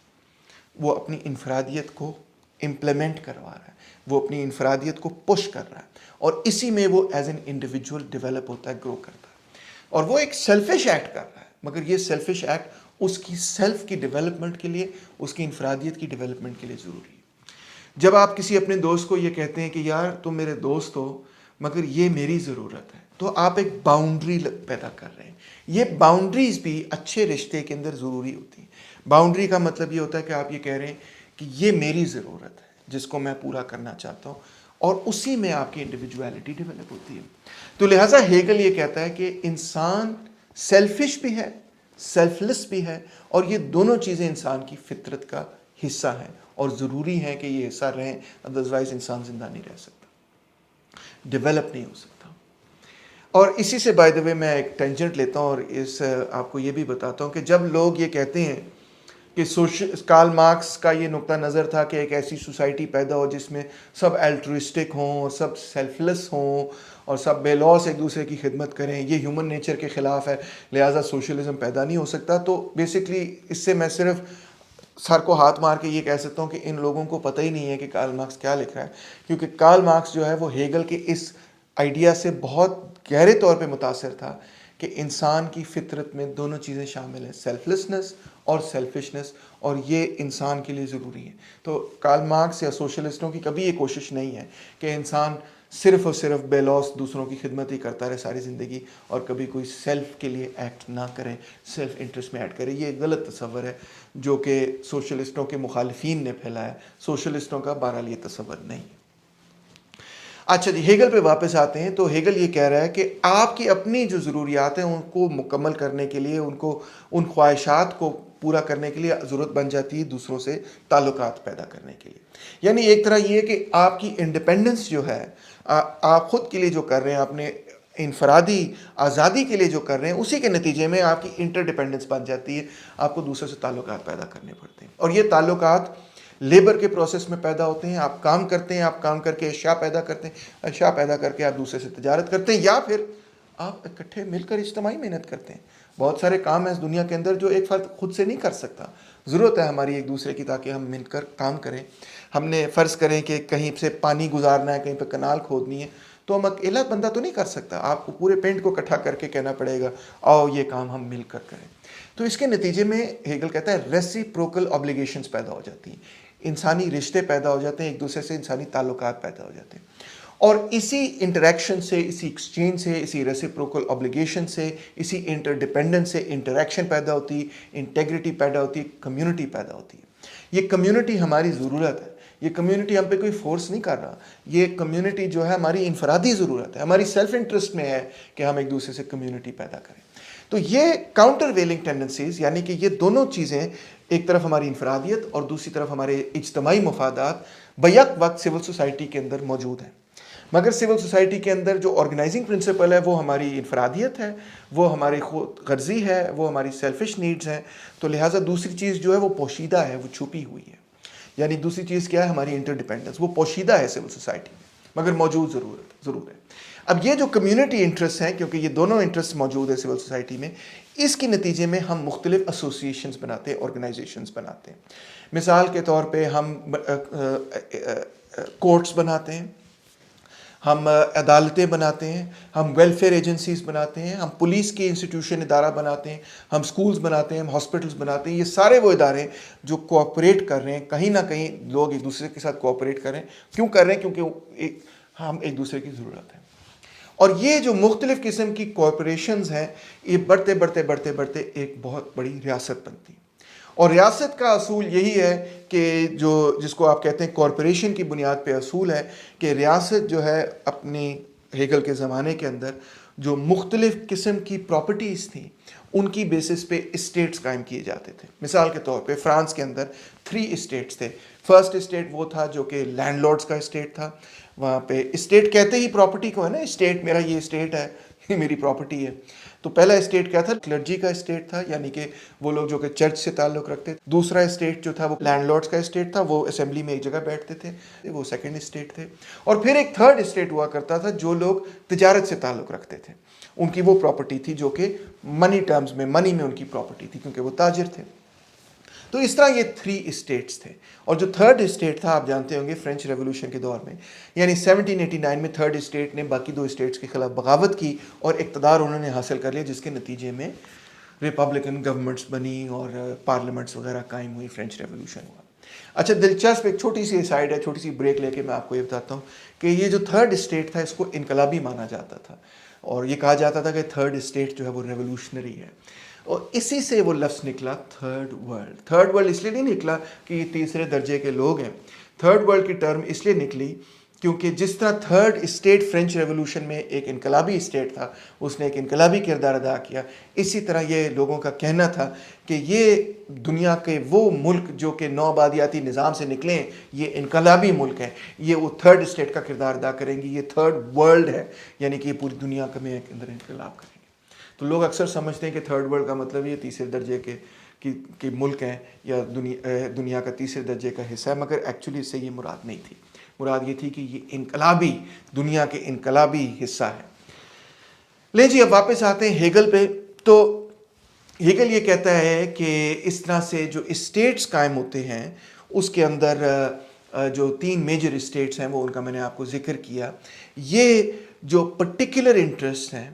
وہ اپنی انفرادیت کو امپلیمنٹ کروا رہا ہے، وہ اپنی انفرادیت کو پش کر رہا ہے، اور اسی میں وہ ایز این انڈیویجول ڈیولپ ہوتا ہے، گرو کرتا ہے۔ اور وہ ایک سیلفش ایکٹ کر رہا ہے، مگر یہ سیلفش ایکٹ اس کی سیلف کی ڈیولپمنٹ کے لیے، اس کی انفرادیت کی ڈیولپمنٹ کے لیے ضروری ہے۔ جب آپ کسی اپنے دوست کو یہ کہتے ہیں کہ یار تم میرے دوست ہو مگر یہ میری ضرورت ہے، تو آپ ایک باؤنڈری پیدا کر رہے ہیں۔ یہ باؤنڈریز بھی اچھے رشتے کے اندر ضروری ہوتی ہیں۔ باؤنڈری کا مطلب یہ ہوتا ہے کہ آپ یہ کہہ رہے ہیں کہ یہ میری ضرورت ہے جس کو میں پورا کرنا چاہتا ہوں، اور اسی میں آپ کی انڈیویجویلٹی ڈیولپ ہوتی ہے۔ تو لہٰذا ہیگل یہ کہتا ہے کہ انسان سیلفش بھی ہے، سیلف لیس بھی ہے، اور یہ دونوں چیزیں انسان کی فطرت کا حصہ ہیں اور ضروری ہے کہ یہ حصہ رہیں، ادروائز انسان زندہ نہیں رہ سکتا، ڈیولپ نہیں ہو سکتا۔ اور اسی سے بائی دا وے میں ایک ٹینجنٹ لیتا ہوں اور اس آپ کو یہ بھی بتاتا ہوں کہ جب لوگ یہ کہتے ہیں کہ کارل مارکس کا یہ نقطہ نظر تھا کہ ایک ایسی سوسائٹی پیدا ہو جس میں سب الٹروئسٹک ہوں اور سب سیلف لیس ہوں اور سب بے لوث ایک دوسرے کی خدمت کریں، یہ ہیومن نیچر کے خلاف ہے، لہٰذا سوشلزم پیدا نہیں ہو سکتا۔ تو بیسکلی اس سے میں صرف سر کو ہاتھ مار کے یہ کہہ سکتا ہوں کہ ان لوگوں کو پتہ ہی نہیں ہے کہ کارل مارکس کیا لکھ رہا ہے، کیونکہ کارل مارکس جو ہے وہ ہیگل کے اس آئیڈیا سے بہت گہرے طور پہ متاثر تھا کہ انسان کی فطرت میں دونوں چیزیں شامل ہیں، سیلف لیسنس اور سیلفشنس، اور یہ انسان کے لیے ضروری ہے۔ تو کارل مارکس یا سوشلسٹوں کی کبھی یہ کوشش نہیں ہے کہ انسان صرف اور صرف بے لوث دوسروں کی خدمت ہی کرتا رہے ساری زندگی اور کبھی کوئی سیلف کے لیے ایکٹ نہ کرے، سیلف انٹرسٹ میں ایڈ کرے۔ یہ ایک غلط تصور ہے جو کہ سوشلسٹوں کے مخالفین نے پھیلایا ہے، سوشلسٹوں کا بہرحال یہ تصور نہیں ہے۔ اچھا جی، ہیگل پہ واپس آتے ہیں۔ تو ہیگل یہ کہہ رہا ہے کہ آپ کی اپنی جو ضروریات ہیں ان کو مکمل کرنے کے لیے، ان خواہشات کو پورا کرنے کے لیے ضرورت بن جاتی ہے دوسروں سے تعلقات پیدا کرنے کے لیے۔ یعنی ایک طرح یہ کہ آپ کی انڈیپینڈنس جو ہے، آپ خود کے لیے جو کر رہے ہیں، اپنے انفرادی آزادی کے لیے جو کر رہے ہیں، اسی کے نتیجے میں آپ کی انٹر ڈیپینڈنس بن جاتی ہے، آپ کو دوسرے سے تعلقات پیدا کرنے پڑتے ہیں، اور یہ تعلقات لیبر کے پروسیس میں پیدا ہوتے ہیں۔ آپ کام کرتے ہیں، آپ کام کر کے اشیاء پیدا کرتے ہیں، اشیاء پیدا کر کے آپ دوسرے سے تجارت کرتے ہیں، یا پھر آپ اکٹھے مل کر اجتماعی محنت کرتے ہیں۔ بہت سارے کام ہیں اس دنیا کے اندر جو ایک فرد خود سے نہیں کر سکتا. ضرورت ہے ہماری ایک دوسرے کی تاکہ ہم مل کر کام کریں. ہم نے فرض کریں کہ کہیں سے پانی گزارنا ہے, کہیں پہ کنال کھودنی ہے, تو ہم اکیلا بندہ تو نہیں کر سکتا. آپ کو پورے پینٹ کو اکٹھا کر کے کہنا پڑے گا آؤ یہ کام ہم مل کر کریں. تو اس کے نتیجے میں ہیگل کہتا ہے ریسیپروکل آبلیگیشنز پیدا ہو جاتی ہیں, انسانی رشتے پیدا ہو جاتے ہیں, ایک دوسرے سے انسانی تعلقات پیدا ہو جاتے ہیں. اور اسی انٹریکشن سے, اسی ایکسچینج سے, اسی ریسیپروکل آبلیگیشن سے, اسی انٹر ڈیپینڈنس سے انٹریکشن پیدا ہوتی, انٹیگریٹی پیدا ہوتی, کمیونٹی پیدا ہوتی ہے. یہ کمیونٹی ہماری ضرورت ہے. یہ کمیونٹی ہم پہ کوئی فورس نہیں کر رہا. یہ کمیونٹی جو ہے ہماری انفرادی ضرورت ہے, ہماری سیلف انٹرسٹ میں ہے کہ ہم ایک دوسرے سے کمیونٹی پیدا کریں. تو یہ کاؤنٹر ویلنگ ٹینڈنسیز, یعنی کہ یہ دونوں چیزیں, ایک طرف ہماری انفرادیت اور دوسری طرف ہمارے اجتماعی مفادات, بیک وقت سول سوسائٹی کے اندر موجود ہیں. مگر سول سوسائٹی کے اندر جو آرگنائزنگ پرنسپل ہے وہ ہماری انفرادیت ہے, وہ ہماری خود غرضی ہے, وہ ہماری سیلفش نیڈز ہیں. تو لہٰذا دوسری چیز جو ہے وہ پوشیدہ ہے, وہ چھپی ہوئی ہے. یعنی دوسری چیز کیا ہے, ہماری انٹر ڈیپینڈنس, وہ پوشیدہ ہے سول سوسائٹی میں, مگر موجود ضرور ہے. اب یہ جو کمیونٹی انٹرسٹ ہیں, کیونکہ یہ دونوں انٹرسٹ موجود ہے سول سوسائٹی میں, اس کے نتیجے میں ہم مختلف ایسوسیشنز بناتے ہیں, آرگنائزیشنز بناتے ہیں. مثال کے طور پہ ہم کورٹس بناتے ہیں, ہم عدالتیں بناتے ہیں, ہم ویلفیئر ایجنسیز بناتے ہیں, ہم پولیس کی انسٹیٹیوشن ادارہ بناتے ہیں, ہم سکولز بناتے ہیں, ہم ہاسپٹلز بناتے ہیں. یہ سارے وہ ادارے جو کوآپریٹ کر رہے ہیں, کہیں نہ کہیں لوگ ایک دوسرے کے ساتھ کوآپریٹ کر رہے ہیں. کیوں کر رہے ہیں؟ کیونکہ ہم ایک دوسرے کی ضرورت ہے. اور یہ جو مختلف قسم کی کوآپریشنز ہیں, یہ بڑھتے بڑھتے بڑھتے بڑھتے ایک بہت بڑی ریاست بنتی. اور ریاست کا اصول یہی ہے کہ جس کو آپ کہتے ہیں کارپوریشن کی بنیاد پہ اصول ہے کہ ریاست جو ہے اپنی ہیگل کے زمانے کے اندر جو مختلف قسم کی پراپرٹیز تھیں ان کی بیسس پہ اسٹیٹس قائم کیے جاتے تھے. مثال کے طور پہ فرانس کے اندر 3 اسٹیٹس تھے. فرسٹ اسٹیٹ وہ تھا جو کہ لینڈ لارڈس کا اسٹیٹ تھا. وہاں پہ اسٹیٹ کہتے ہی پراپرٹی کو ہے نا, اسٹیٹ میرا یہ اسٹیٹ ہے, یہ میری پراپرٹی ہے. تو پہلا اسٹیٹ کیا تھا؟ کلرجی کا اسٹیٹ تھا, یعنی کہ وہ لوگ جو کہ چرچ سے تعلق رکھتے. دوسرا اسٹیٹ جو تھا وہ لینڈ لارڈس کا اسٹیٹ تھا, وہ اسمبلی میں ایک جگہ بیٹھتے تھے, وہ سیکنڈ اسٹیٹ تھے. اور پھر ایک تھرڈ اسٹیٹ ہوا کرتا تھا جو لوگ تجارت سے تعلق رکھتے تھے, ان کی وہ پراپرٹی تھی جو کہ منی ٹرمز میں, منی میں ان کی پراپرٹی تھی کیونکہ وہ تاجر تھے. تو اس طرح یہ 3 اسٹیٹس تھے. اور جو تھرڈ اسٹیٹ تھا آپ جانتے ہوں گے فرینچ ریولوشن کے دور میں, یعنی 1789 میں تھرڈ اسٹیٹ نے باقی 2 اسٹیٹس کے خلاف بغاوت کی اور اقتدار انہوں نے حاصل کر لیا, جس کے نتیجے میں ریپبلکن گورنمنٹس بنی اور پارلیمنٹس وغیرہ قائم ہوئی, فرینچ ریولوشن ہوا. اچھا دلچسپ ایک چھوٹی سی سائڈ ہے, چھوٹی سی بریک لے کے میں آپ کو یہ بتاتا ہوں کہ یہ جو تھرڈ اسٹیٹ تھا اس کو انقلابی مانا جاتا تھا, اور یہ کہا جاتا تھا کہ تھرڈ اسٹیٹ جو ہے وہ ریولوشنری ہے. اور اسی سے وہ لفظ نکلا تھرڈ ورلڈ. تھرڈ ورلڈ اس لیے نہیں نکلا کہ یہ تیسرے درجے کے لوگ ہیں. تھرڈ ورلڈ کی ٹرم اس لیے نکلی کیونکہ جس طرح تھرڈ اسٹیٹ فرینچ ریولوشن میں ایک انقلابی اسٹیٹ تھا, اس نے ایک انقلابی کردار ادا کیا, اسی طرح یہ لوگوں کا کہنا تھا کہ یہ دنیا کے وہ ملک جو کہ نو آبادیاتی نظام سے نکلے ہیں, یہ انقلابی ملک ہیں, یہ وہ تھرڈ اسٹیٹ کا کردار ادا کریں گے, یہ تھرڈ ورلڈ ہے, یعنی کہ یہ پوری دنیا کا میں اندر انقلاب کریں گے. تو لوگ اکثر سمجھتے ہیں کہ تھرڈ ورلڈ کا مطلب یہ تیسرے درجے کے ملک ہیں یا دنیا کا تیسرے درجے کا حصہ ہے, مگر ایکچولی اس سے یہ مراد نہیں تھی. مراد یہ تھی کہ یہ انقلابی, دنیا کے انقلابی حصہ ہے. لیں جی اب واپس آتے ہیں ہیگل پہ. تو ہیگل یہ کہتا ہے کہ اس طرح سے جو اسٹیٹس قائم ہوتے ہیں اس کے اندر جو 3 میجر اسٹیٹس ہیں وہ ان کا میں نے آپ کو ذکر کیا, یہ جو پرٹیکولر انٹرسٹ ہیں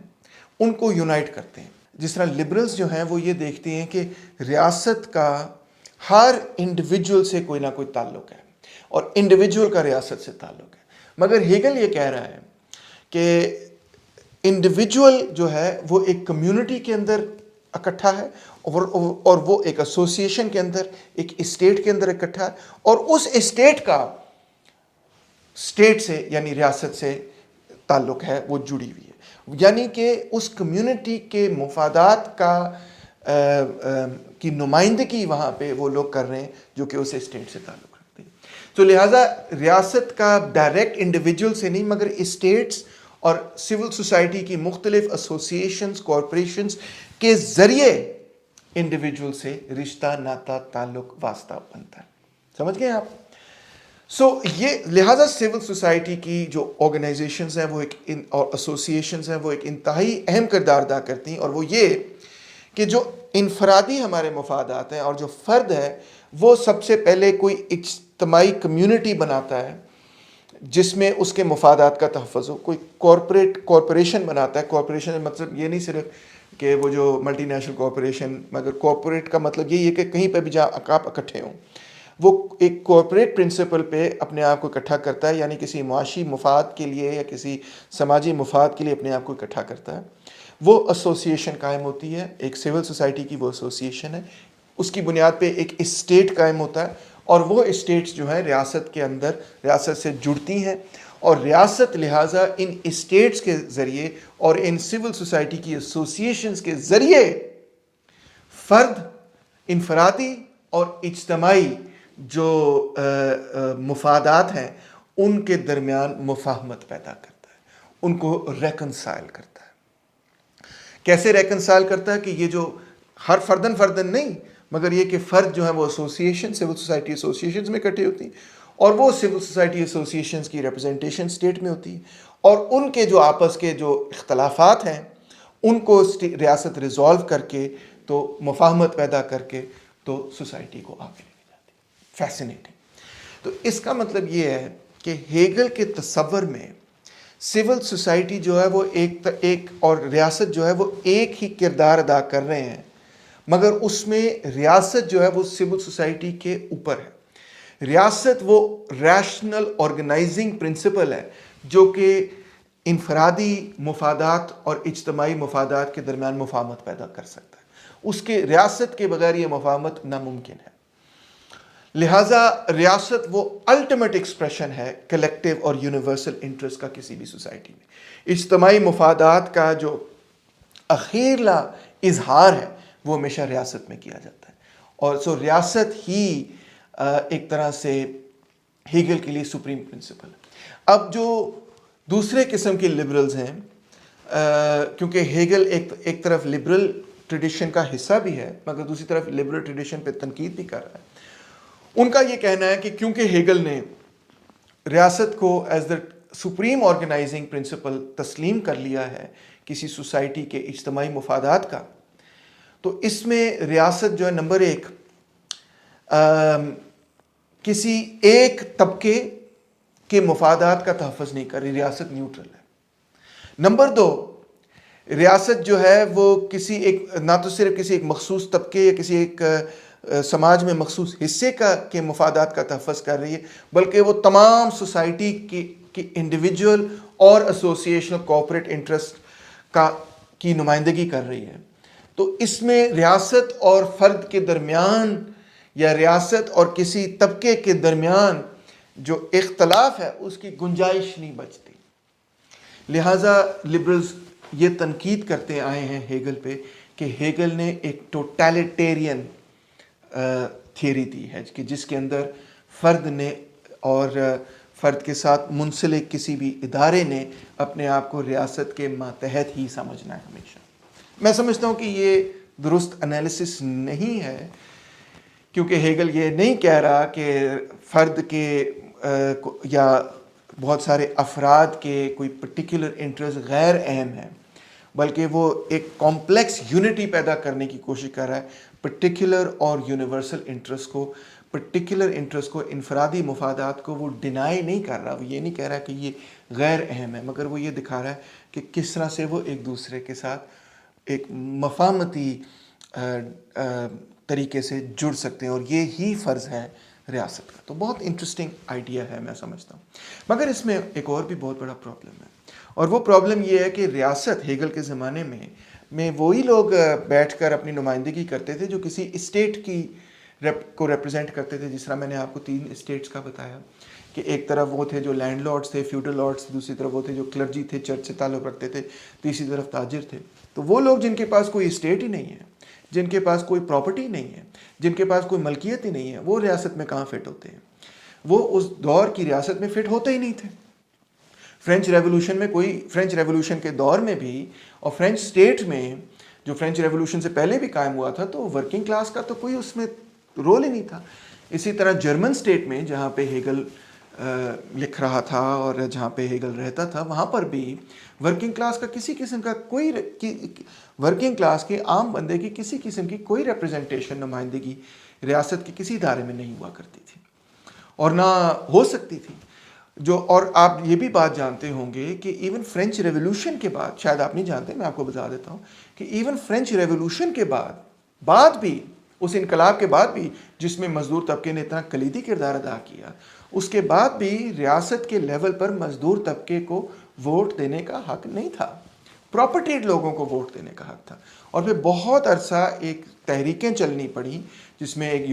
ان کو یونائٹ کرتے ہیں. جس طرح لبرلز جو ہیں وہ یہ دیکھتے ہیں کہ ریاست کا ہر انڈیویجول سے کوئی نہ کوئی تعلق ہے اور انڈیویجول کا ریاست سے تعلق ہے, مگر ہیگل یہ کہہ رہا ہے کہ انڈیویجول جو ہے وہ ایک کمیونٹی کے اندر اکٹھا ہے اور وہ ایک ایسوسیشن کے اندر, ایک اسٹیٹ کے اندر اکٹھا ہے, اور اس اسٹیٹ کا اسٹیٹ سے یعنی ریاست سے تعلق ہے, وہ جڑی ہوئی ہے. یعنی کہ اس کمیونٹی کے مفادات کی نمائندگی وہاں پہ وہ لوگ کر رہے ہیں جو کہ اس اسٹیٹ سے تعلق رکھتے ہیں. تو لہٰذا ریاست کا ڈائریکٹ انڈیویجول سے نہیں مگر اسٹیٹس اور سول سوسائٹی کی مختلف ایسوسیشنز, کارپوریشنز کے ذریعے انڈیویجول سے رشتہ, ناتا, تعلق, واسطہ بنتا ہے. سمجھ گئے آپ؟ یہ لہٰذا سول سوسائٹی کی جو آرگنائزیشنز ہیں وہ اور ایسوسیشنز ہیں وہ ایک انتہائی اہم کردار ادا کرتی ہیں, اور وہ یہ کہ جو انفرادی ہمارے مفادات ہیں اور جو فرد ہے وہ سب سے پہلے کوئی اجتماعی کمیونٹی بناتا ہے جس میں اس کے مفادات کا تحفظ ہو. کوئی کارپوریشن بناتا ہے. کارپوریشن مطلب یہ نہیں صرف کہ وہ جو ملٹی نیشنل کارپوریشن، مگر کارپوریٹ کا مطلب یہی ہے کہ کہیں پہ بھی جہاں آپ اکٹھے ہوں، وہ ایک کارپوریٹ پرنسپل پہ اپنے آپ کو اکٹھا کرتا ہے، یعنی کسی معاشی مفاد کے لیے یا کسی سماجی مفاد کے لیے اپنے آپ کو اکٹھا کرتا ہے. وہ ایسوسیشن قائم ہوتی ہے، ایک سول سوسائٹی کی وہ ایسوسیشن ہے. اس کی بنیاد پہ ایک اسٹیٹ قائم ہوتا ہے، اور وہ اسٹیٹس جو ہیں ریاست کے اندر ریاست سے جڑتی ہیں، اور ریاست لہٰذا ان اسٹیٹس کے ذریعے اور ان سول سوسائٹی کی ایسوسیشنز کے ذریعے فرد، انفرادی اور اجتماعی جو مفادات ہیں ان کے درمیان مفاہمت پیدا کرتا ہے، ان کو ریکنسائل کرتا ہے. کیسے ریکنسائل کرتا ہے؟ کہ یہ جو ہر فردن نہیں، مگر یہ کہ فرد جو ہے وہ ایسوسیشن، سول سوسائٹی ایسوسیشنز میں اکٹھے ہوتی ہیں، اور وہ سول سوسائٹی ایسوسیشنز کی ریپرزنٹیشن اسٹیٹ میں ہوتی ہے، اور ان کے جو آپس کے جو اختلافات ہیں ان کو ریاست ریزالو کر کے تو مفاہمت پیدا کر کے تو سوسائٹی کو آگے لے کے جاتی ہے. فیسینیٹنگ. تو اس کا مطلب یہ ہے کہ ہیگل کے تصور میں سول سوسائٹی جو ہے وہ ایک اور ریاست جو ہے وہ ایک ہی کردار ادا کر رہے ہیں، مگر اس میں ریاست جو ہے وہ سول سوسائٹی کے اوپر ہے. ریاست وہ ریشنل آرگنائزنگ پرنسپل ہے جو کہ انفرادی مفادات اور اجتماعی مفادات کے درمیان مفاہمت پیدا کر سکتا ہے. اس کے ریاست کے بغیر یہ مفاہمت ناممکن ہے. لہٰذا ریاست وہ الٹیمیٹ ایکسپریشن ہے کلیکٹیو اور یونیورسل انٹرسٹ کا کسی بھی سوسائٹی میں. اجتماعی مفادات کا جو اخیرلا اظہار ہے وہ ہمیشہ ریاست میں کیا جاتا ہے، اور سو ریاست ہی ایک طرح سے ہیگل کے لیے سپریم پرنسپل ہے. اب جو دوسرے قسم کے لبرلز ہیں، کیونکہ ہیگل ایک طرف لبرل ٹریڈیشن کا حصہ بھی ہے مگر دوسری طرف لبرل ٹریڈیشن پہ تنقید بھی کر رہا ہے. ان کا یہ کہنا ہے کہ کیونکہ ہیگل نے ریاست کو as the supreme organising principle تسلیم کر لیا ہے کسی سوسائٹی کے اجتماعی مفادات کا، تو اس میں ریاست جو ہے نمبر ایک کسی ایک طبقے کے مفادات کا تحفظ نہیں کر رہی، ریاست نیوٹرل ہے. نمبر دو، ریاست جو ہے وہ کسی ایک نہ تو صرف کسی ایک مخصوص طبقے یا کسی ایک سماج میں مخصوص حصے کے مفادات کا تحفظ کر رہی ہے، بلکہ وہ تمام سوسائٹی کی انڈیویجول اور ایسوسیشن کارپوریٹ انٹرسٹ کی نمائندگی کر رہی ہے. تو اس میں ریاست اور فرد کے درمیان یا ریاست اور کسی طبقے کے درمیان جو اختلاف ہے اس کی گنجائش نہیں بچتی. لہٰذا لبرلز یہ تنقید کرتے آئے ہیں ہیگل پہ کہ ہیگل نے ایک ٹوٹیلیٹیرین تھیوری دی ہے کہ جس کے اندر فرد نے اور فرد کے ساتھ منسلک کسی بھی ادارے نے اپنے آپ کو ریاست کے ماتحت ہی سمجھنا ہے ہمیشہ. میں سمجھتا ہوں کہ یہ درست انالیسس نہیں ہے، کیونکہ ہیگل یہ نہیں کہہ رہا کہ فرد کے یا بہت سارے افراد کے کوئی پرٹیکولر انٹرسٹ غیر اہم ہے، بلکہ وہ ایک کمپلیکس یونٹی پیدا کرنے کی کوشش کر رہا ہے پرٹیکولر اور یونیورسل انٹرسٹ کو انفرادی مفادات کو وہ ڈینائی نہیں کر رہا. وہ یہ نہیں کہہ رہا کہ یہ غیر اہم ہے، مگر وہ یہ دکھا رہا ہے کہ کس طرح سے وہ ایک دوسرے کے ساتھ ایک مفاہمتی طریقے سے جڑ سکتے ہیں، اور یہ ہی فرض ہے ریاست کا. تو بہت انٹرسٹنگ آئیڈیا ہے میں سمجھتا ہوں، مگر اس میں ایک اور بھی بہت بڑا پرابلم ہے، اور وہ پرابلم یہ ہے کہ ریاست ہیگل کے زمانے میں وہی لوگ بیٹھ کر اپنی نمائندگی کرتے تھے جو کسی اسٹیٹ کو ریپرزینٹ کرتے تھے. جس طرح میں نے آپ کو 3 اسٹیٹس کا بتایا کہ ایک طرف وہ تھے جو لینڈ لارڈس تھے، فیوڈل لارڈس، دوسری طرف وہ تھے جو کلرجی تھے، چرچ سے تعلق رکھتے تھے، تیسری طرف تاجر تھے. تو وہ لوگ جن کے پاس کوئی اسٹیٹ ہی نہیں ہے، جن کے پاس کوئی پراپرٹی نہیں ہے، جن کے پاس کوئی ملکیت ہی نہیں ہے، وہ ریاست میں کہاں فٹ ہوتے ہیں؟ وہ اس دور کی ریاست میں فٹ ہوتے ہی نہیں تھے. فرینچ ریولوشن کے دور میں بھی اور فرینچ اسٹیٹ میں جو فرینچ ریولوشن سے پہلے بھی قائم ہوا تھا تو ورکنگ کلاس کا تو کوئی اس میں رول ہی نہیں تھا. اسی طرح جرمن اسٹیٹ میں جہاں پہ ہیگل لکھ رہا تھا اور جہاں پہ ہیگل رہتا تھا وہاں پر بھی ورکنگ کلاس کا کسی قسم کا کوئی ورکنگ کلاس کے عام بندے کی کسی قسم کی کوئی ریپرزنٹیشن نمائندگی ریاست کے کسی ادارے میں نہیں ہوا کرتی تھی اور نہ ہو سکتی تھی. اور آپ یہ بھی بات جانتے ہوں گے کہ ایون فرینچ ریولوشن کے بعد، شاید آپ نہیں جانتے، میں آپ کو بتا دیتا ہوں کہ ایون فرینچ ریولوشن کے بعد بھی اس انقلاب کے بعد بھی جس میں مزدور طبقے نے اتنا کلیدی کردار ادا کیا، اس کے بعد بھی ریاست کے لیول پر مزدور طبقے کو ووٹ دینے کا حق نہیں تھا. پراپرٹیڈ لوگوں کو ووٹ دینے کا حق تھا. اور پھر بہت عرصہ ایک تحریکیں چلنی پڑی جس میں ایک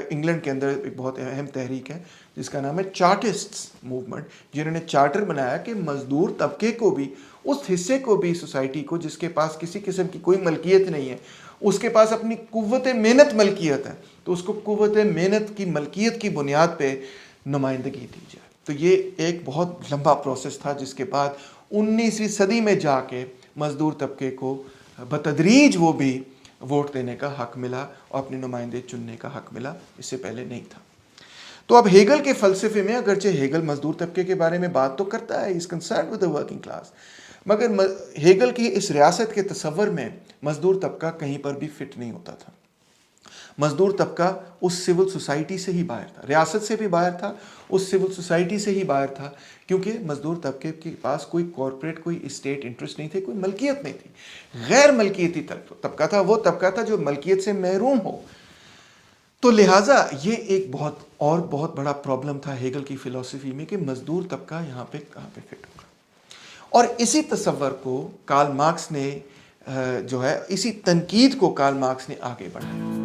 انگلینڈ کے اندر ایک بہت اہم تحریک ہے جس کا نام ہے چارٹسٹس موومنٹ، جنہوں نے چارٹر بنایا کہ مزدور طبقے کو بھی، اس حصے کو بھی سوسائٹی کو جس کے پاس کسی قسم کی کوئی ملکیت نہیں ہے، اس کے پاس اپنی قوت محنت ملکیت ہے، تو اس کو قوت محنت کی ملکیت کی بنیاد پہ نمائندگی دی جائے. تو یہ ایک بہت لمبا پروسیس تھا جس کے بعد 19ویں صدی میں جا کے مزدور طبقے کو بتدریج وہ بھی ووٹ دینے کا حق ملا اور اپنے نمائندے چننے کا حق ملا، اس سے پہلے نہیں تھا. تو اب ہیگل کے فلسفے میں اگرچہ ہیگل مزدور طبقے کے بارے میں بات تو کرتا ہے، is concerned with the working class, مگر ہیگل کی اس ریاست کے تصور میں مزدور طبقہ کہیں پر بھی فٹ نہیں ہوتا تھا. مزدور طبقہ اس سول سوسائٹی سے ہی باہر تھا، ریاست سے بھی باہر تھا، اس سول سوسائٹی سے ہی باہر تھا، کیونکہ مزدور طبقے کے پاس کوئی کارپوریٹ، کوئی اسٹیٹ انٹرسٹ نہیں تھے، کوئی ملکیت نہیں تھی. غیر ملکیتی طبقہ تھا، وہ طبقہ تھا جو ملکیت سے محروم ہو. تو لہٰذا یہ ایک بہت بڑا پرابلم تھا ہیگل کی فلسفی میں کہ مزدور طبقہ یہاں پہ کہاں پہ فٹ ہوگا. اور اسی تصور کو کارل مارکس نے اسی تنقید کو کارل مارکس نے آگے بڑھایا.